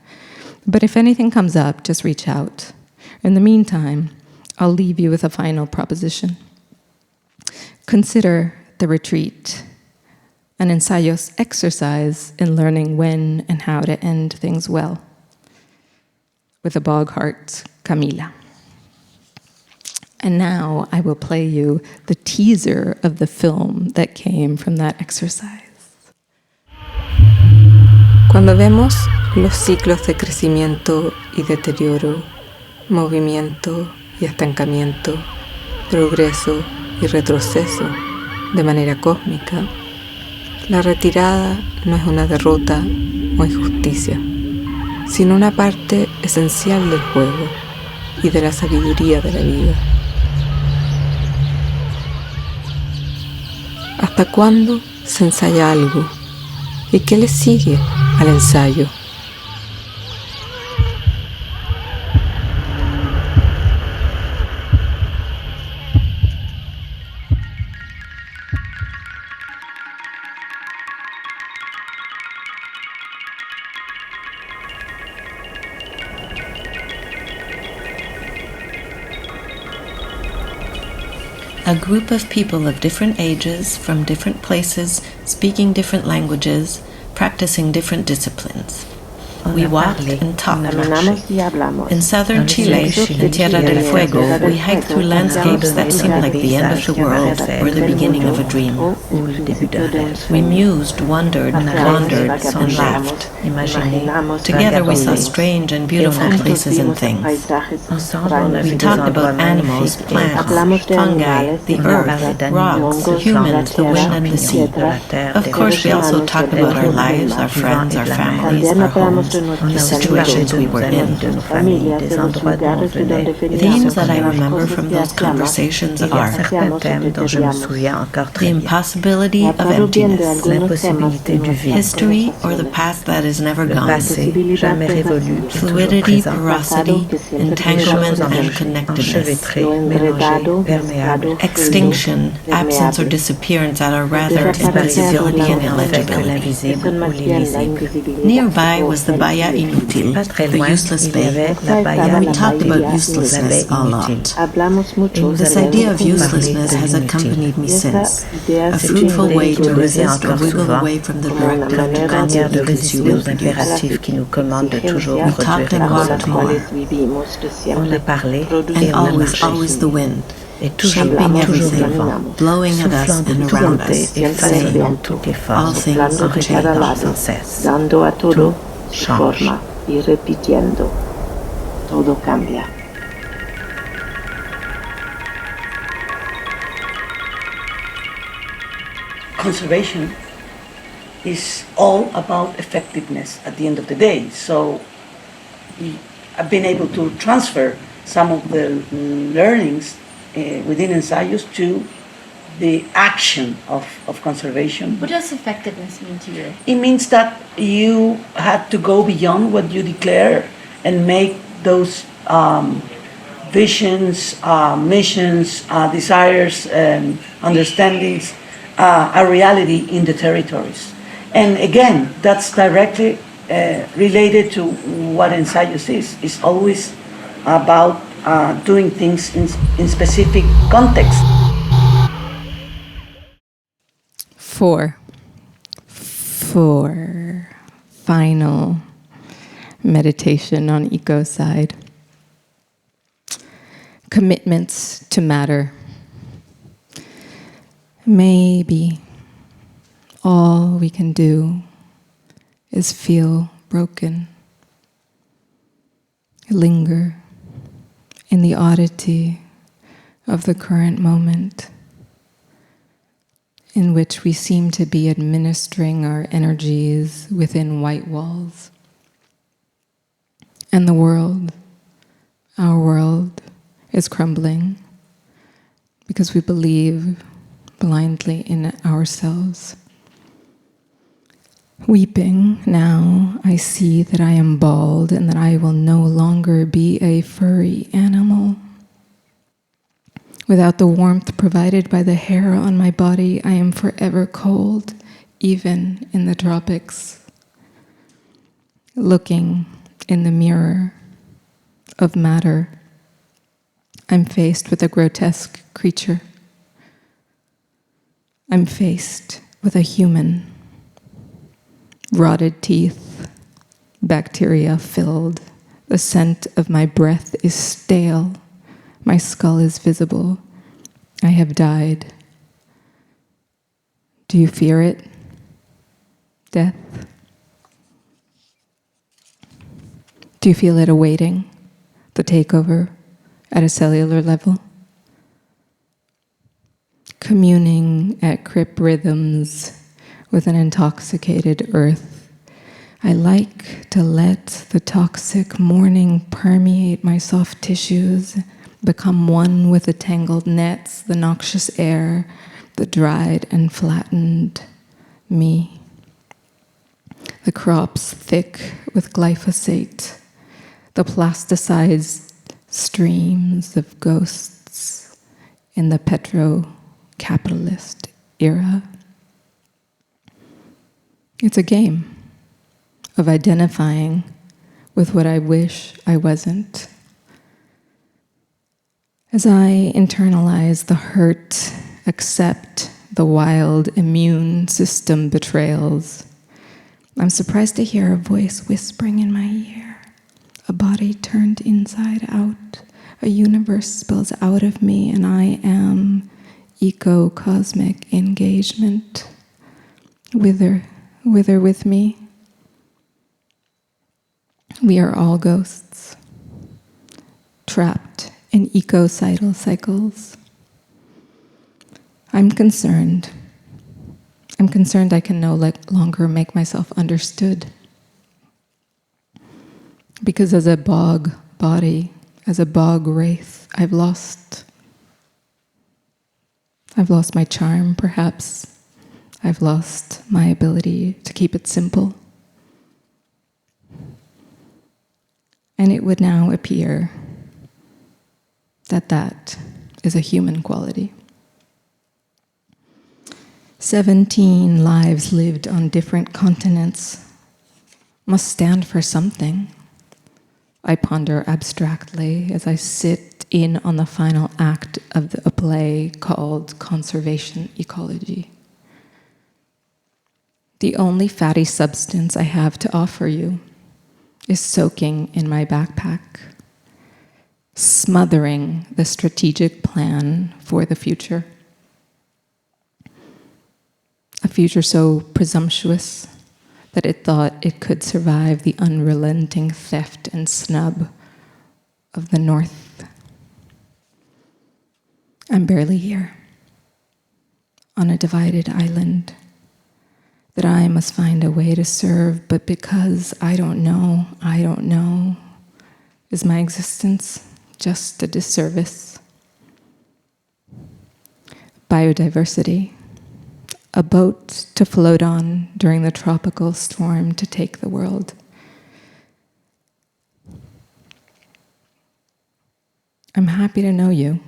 S2: But if anything comes up, just reach out. In the meantime, I'll leave you with a final proposition. Consider the retreat an ensayos exercise in learning when and how to end things well. With a bog heart, Camila. And now I will play you the teaser of the film that came from that exercise. Cuando vemos los ciclos de crecimiento y deterioro, movimiento y estancamiento, progreso y retroceso de manera cósmica, la retirada no es una derrota o injusticia, sino una parte esencial del juego y de la sabiduría de la vida. ¿Hasta cuándo se ensaya algo? ¿Y qué le sigue al ensayo?
S4: A group of people of different ages, from different places, speaking different languages, practicing different disciplines. We walked and talked. In southern Chile, in Tierra del Fuego, we hiked through landscapes that seemed like the end of the world or the beginning of a dream. We mused, wondered, wandered, and laughed. Together we saw strange and beautiful places and things. We talked about animals, plants, fungi, the earth, rocks, humans, the wind and the sea. Of course, we also talked about our lives, our friends, our families, our homes, the situations we were in. Themes that I remember from those conversations are the impossibility of emptiness, history or the past that is never gone, fluidity, porosity, entanglement and connectedness, extinction, absence or disappearance that are rather invisibility and illegibility. Nearby was the Bahía Inútil, the useless bay, and we talked about uselessness a lot. This idea of uselessness has accompanied me since, a fruitful way to resist or wiggle away from the directive to constantly consume and produce. We talked and walked more, and always the wind, shaping everything, blowing at us and around us, saying, all things will change.
S5: Dando a todo su forma y repitiendo, todo cambia.
S6: Conservation is all about effectiveness at the end of the day. So I've been able to transfer some of the learnings within ensayos to the action of conservation.
S7: What does effectiveness mean to you?
S6: It means that you had to go beyond what you declare and make those visions, missions, desires, understandings a reality in the territories. And again, that's directly related to what ensayos is. It's always about doing things in specific context.
S2: 4. Final meditation on ecocide. Commitments to matter. Maybe all we can do is feel broken, linger in the oddity of the current moment in which we seem to be administering our energies within white walls. And the world, our world, is crumbling because we believe blindly in ourselves. Weeping now, I see that I am bald and that I will no longer be a furry animal. Without the warmth provided by the hair on my body, I am forever cold, even in the tropics. Looking in the mirror of matter, I'm faced with a grotesque creature. I'm faced with a human. Rotted teeth, bacteria filled. The scent of my breath is stale. My skull is visible. I have died. Do you fear it? Death? Do you feel it awaiting the takeover at a cellular level? Communing at crip rhythms with an intoxicated earth, I like to let the toxic morning permeate my soft tissues, become one with the tangled nets, the noxious air, the dried and flattened me. The crops thick with glyphosate, the plasticized streams of ghosts in the petro-capitalist era. It's a game of identifying with what I wish I wasn't. As I internalize the hurt, accept the wild immune system betrayals, I'm surprised to hear a voice whispering in my ear, a body turned inside out, a universe spills out of me, and I am eco-cosmic engagement. Wither with me. We are all ghosts, trapped in ecocidal cycles. I'm concerned I can no longer make myself understood. Because as a bog body, as a bog wraith, I've lost my charm, perhaps. I've lost my ability to keep it simple. And it would now appear that that is a human quality. 17 lives lived on different continents must stand for something. I ponder abstractly as I sit in on the final act of a play called Conservation Ecology. The only fatty substance I have to offer you is soaking in my backpack, smothering the strategic plan for the future. A future so presumptuous that it thought it could survive the unrelenting theft and snub of the North. I'm barely here, on a divided island that I must find a way to serve, but because I don't know, is my existence just a disservice? Biodiversity, a boat to float on during the tropical storm to take the world. I'm happy to know you.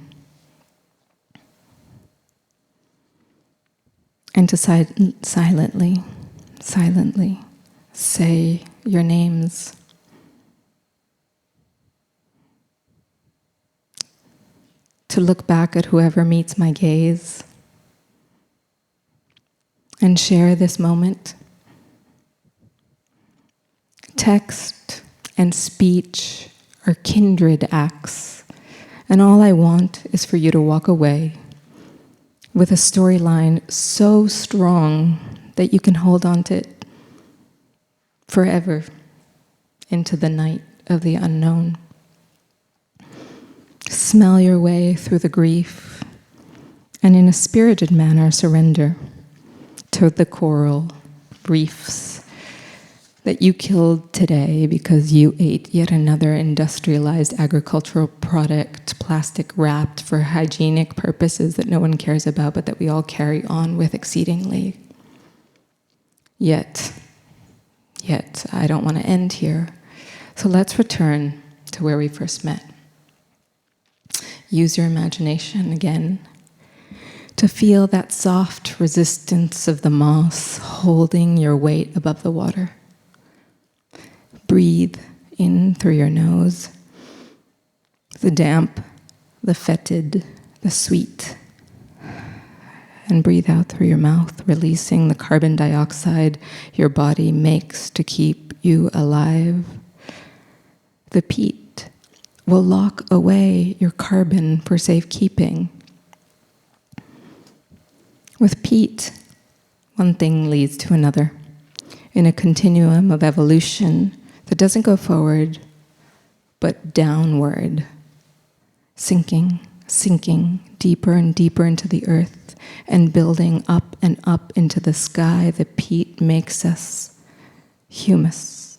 S2: And to silently silently say your names. To look back at whoever meets my gaze and share this moment. Text and speech are kindred acts, and all I want is for you to walk away with a storyline so strong that you can hold on to it forever into the night of the unknown. Smell your way through the grief, and in a spirited manner surrender to the coral reefs that you killed today because you ate yet another industrialized agricultural product, plastic wrapped for hygienic purposes that no one cares about but that we all carry on with exceedingly. Yet, I don't want to end here. So let's return to where we first met. Use your imagination again to feel that soft resistance of the moss holding your weight above the water. Breathe in through your nose, the damp, the fetid, the sweet, and breathe out through your mouth, releasing the carbon dioxide your body makes to keep you alive. The peat will lock away your carbon for safekeeping. With peat, one thing leads to another in a continuum of evolution that doesn't go forward, but downward, sinking deeper and deeper into the earth and building up and up into the sky. The peat makes us humus.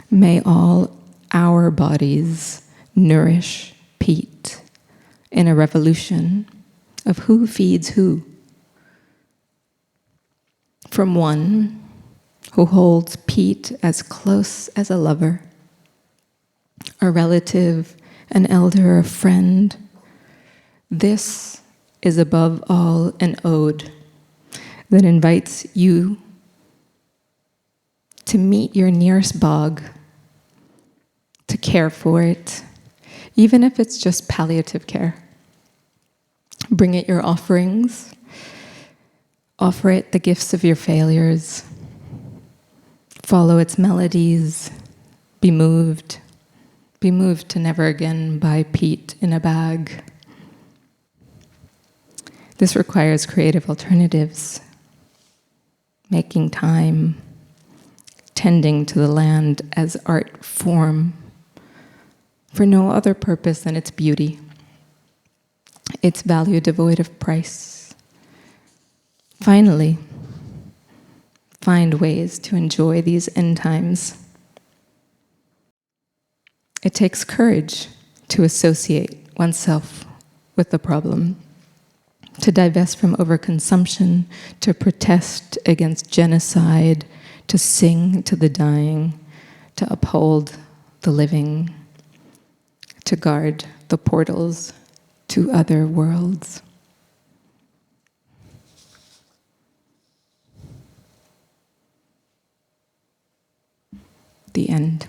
S2: May all our bodies nourish peat in a revolution of who feeds who. From one who holds peat as close as a lover, a relative, an elder, a friend. This is above all an ode that invites you to meet your nearest bog, to care for it, even if it's just palliative care. Bring it your offerings, offer it the gifts of your failures, follow its melodies, be moved to never again buy peat in a bag. This requires creative alternatives, making time, tending to the land as art form, for no other purpose than its beauty, its value devoid of price. Finally, find ways to enjoy these end times. It takes courage to associate oneself with the problem, to divest from overconsumption, to protest against genocide, to sing to the dying, to uphold the living, to guard the portals to other worlds. The end.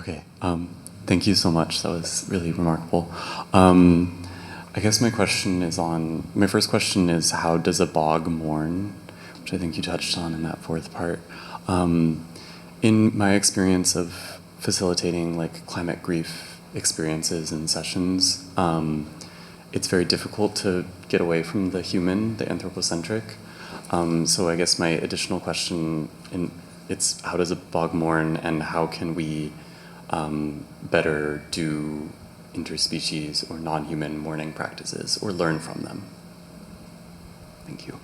S8: Okay, thank you so much. That was really remarkable. I guess my first question is, how does a bog mourn? Which I think you touched on in that fourth part. In my experience of facilitating like climate grief experiences and sessions, it's very difficult to get away from the human, the anthropocentric. So I guess my additional question it's how does a bog mourn, and how can we better do interspecies or non-human mourning practices or learn from them? Thank you.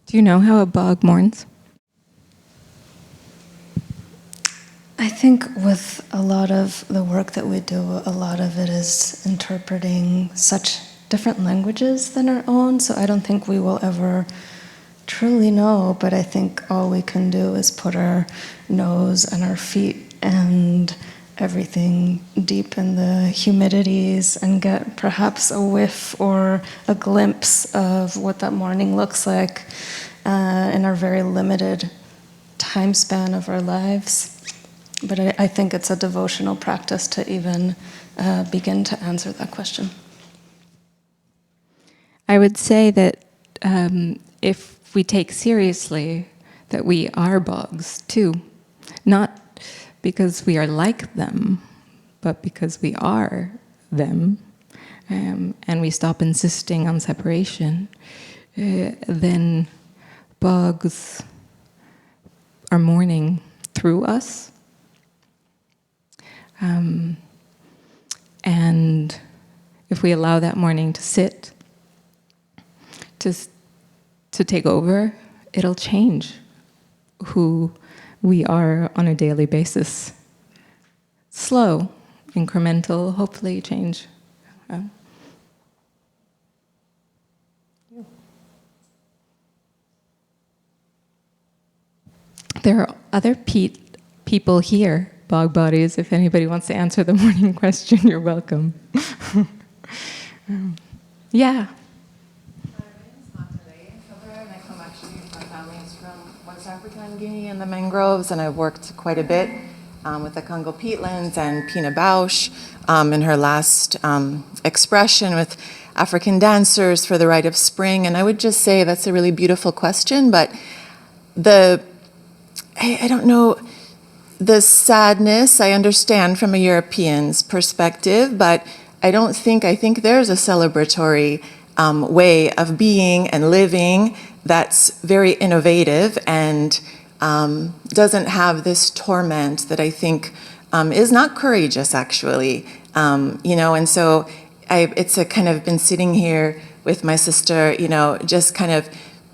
S2: Do you know how a bog mourns?
S3: I think with a lot of the work that we do, a lot of it is interpreting such different languages than our own, so I don't think we will ever truly know, but I think all we can do is put our nose and our feet and everything deep in the humidities and get perhaps a whiff or a glimpse of what that morning looks like in our very limited time span of our lives. But I think it's a devotional practice to even begin to answer that question.
S2: I would say that if we take seriously that we are bogs too, not because we are like them, but because we are them, and we stop insisting on separation, then bogs are mourning through us. And if we allow that mourning to sit, to take over, it'll change who we are on a daily basis. Slow, incremental, hopefully change. There are other peat people here, bog bodies. If anybody wants to answer the morning question, you're welcome. Yeah.
S9: West Africa and Guinea and the mangroves, and I've worked quite a bit with the Congo peatlands and Pina Bausch in her last expression with African dancers for the rite of spring. And I would just say that's a really beautiful question, but I don't know, the sadness I understand from a European's perspective, but I think there's a celebratory way of being and living that's very innovative and doesn't have this torment that I think is not courageous, actually. And so it's a kind of been sitting here with my sister, just kind of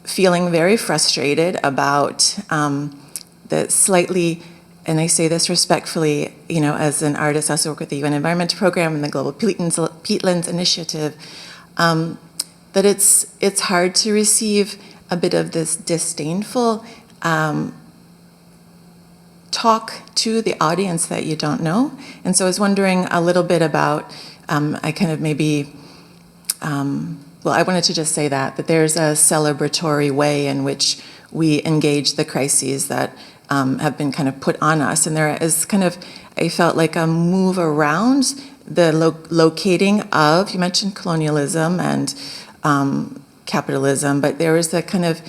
S9: feeling very frustrated about the slightly, and I say this respectfully, as an artist, I also work with the UN Environment Program and the Global Peatlands Initiative, that it's hard to receive a bit of this disdainful talk to the audience that you don't know. And so I was wondering a little bit about, I wanted to just say that there's a celebratory way in which we engage the crises that have been kind of put on us. And there is kind of, I felt like a move around the locating of, you mentioned colonialism and capitalism, but there is a kind of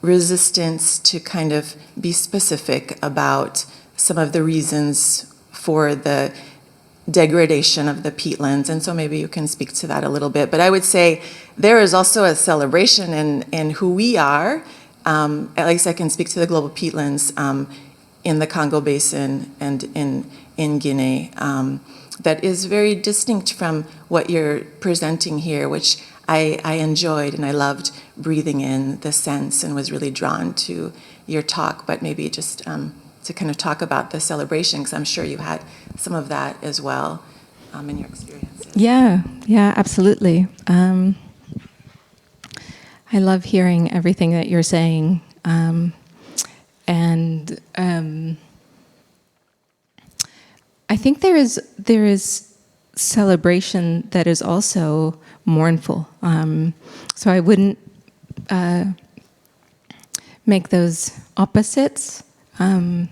S9: resistance to kind of be specific about some of the reasons for the degradation of the peatlands. And so maybe you can speak to that a little bit. But I would say there is also a celebration in who we are. At least I can speak to the global peatlands in the Congo Basin and in Guinea that is very distinct from what you're presenting here, which I enjoyed, and I loved breathing in the sense and was really drawn to your talk. But maybe just to kind of talk about the celebration, because I'm sure you had some of that as well in your experiences.
S2: Yeah, absolutely. I love hearing everything that you're saying. And I think there is celebration that is also mournful. So I wouldn't make those opposites. A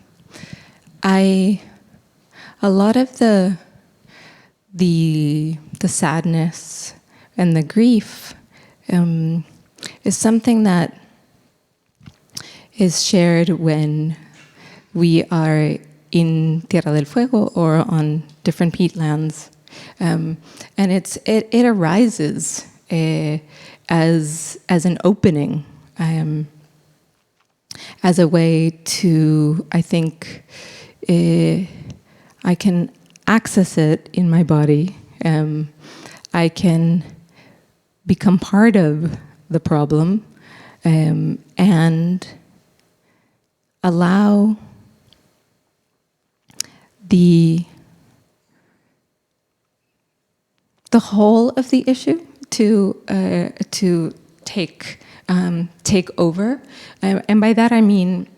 S2: lot of the sadness and the grief is something that is shared when we are in Tierra del Fuego or on different peatlands. And it arises as an opening, as a way to, I think, I can access it in my body. I can become part of the problem and allow the whole of the issue to take over, and by that I mean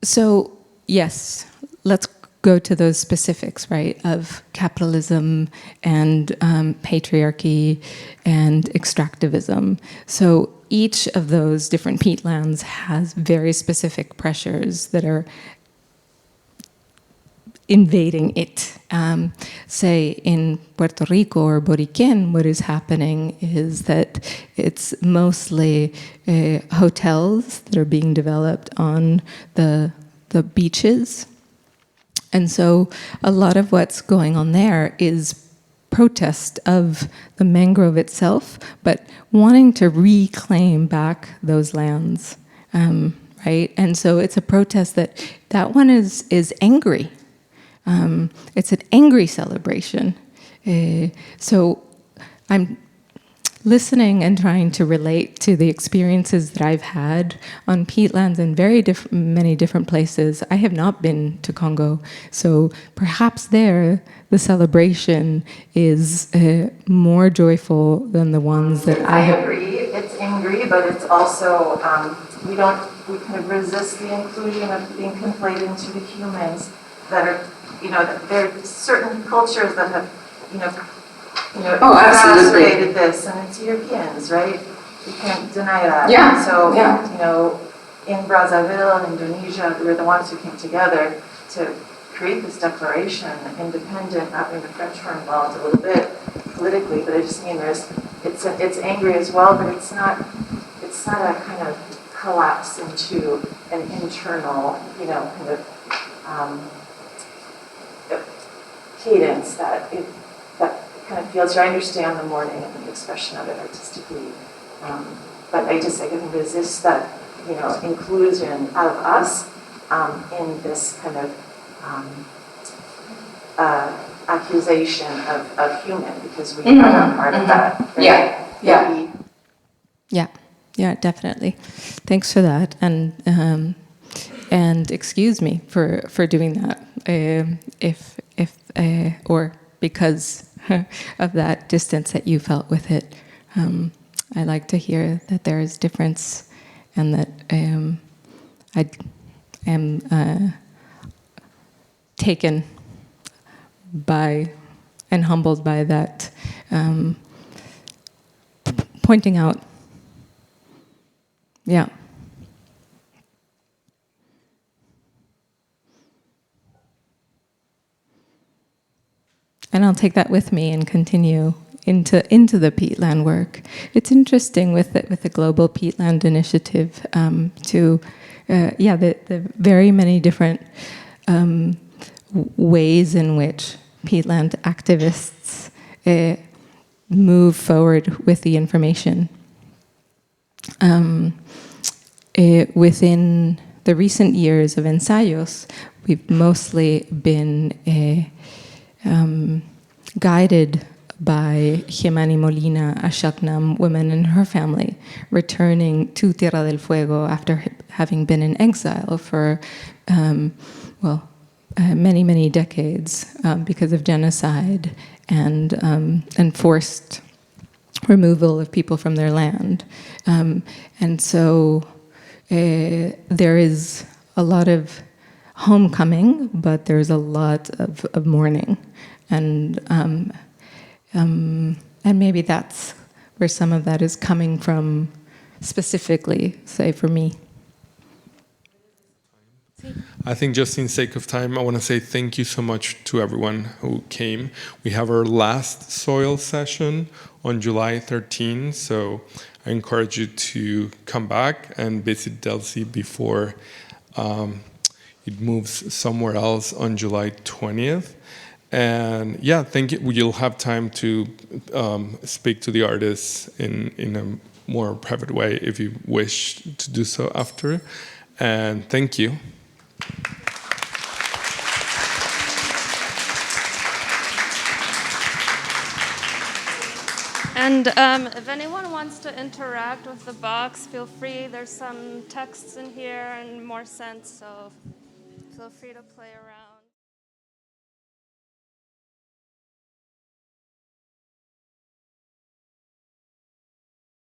S2: so yes, let's go to those specifics, right, of capitalism and patriarchy and extractivism. So each of those different peatlands has very specific pressures that are invading it. Say in Puerto Rico or Boriquén, what is happening is that it's mostly hotels that are being developed on the beaches. And so a lot of what's going on there is protest of the mangrove itself, but wanting to reclaim back those lands, right? And so it's a protest that one is angry. It's an angry celebration. So I'm listening and trying to relate to the experiences that I've had on peatlands in many different places. I have not been to Congo, so perhaps there the celebration is more joyful than the ones that I have.
S9: It's angry, but it's also we kind of resist the inclusion of being conflated into the humans that are, there are certain cultures that have, exacerbated this, and it's Europeans, right? You can't deny that.
S2: Yeah.
S9: And so, in Brazzaville and Indonesia, we were the ones who came together to create this declaration, independent. I mean, the French were involved a little bit politically, but I just mean it's angry as well, but it's not a kind of collapse into an internal, kind of cadence that kind of feels. I understand the mourning and the expression of it artistically, but I can resist that, inclusion of us in this kind of accusation of human, because we are not part of that. Right?
S2: Yeah, definitely. Thanks for that, and excuse me for doing that, if or because of that distance that you felt with it. I like to hear that there is difference, and that I am taken by and humbled by that pointing out. Yeah. And I'll take that with me and continue into the peatland work. It's interesting with the Global Peatland Initiative the very many different ways in which peatland activists move forward with the information. Within the recent years of ensayos, we've mostly been guided by Jemani Molina, a Shaknam woman and her family, returning to Tierra del Fuego after having been in exile for, many, many decades because of genocide and forced removal of people from their land. And so there is a lot of homecoming, but there's a lot of mourning. And maybe that's where some of that is coming from, specifically, say, for me.
S1: I think just in sake of time, I want to say thank you so much to everyone who came. We have our last soil session on July 13, so I encourage you to come back and visit Dely before it moves somewhere else on July 20th. And yeah, thank you. You'll have time to speak to the artists in a more private way if you wish to do so after. And thank you.
S3: And if anyone wants to interact with the box, feel free. There's some texts in here and more sense, so feel free to play around.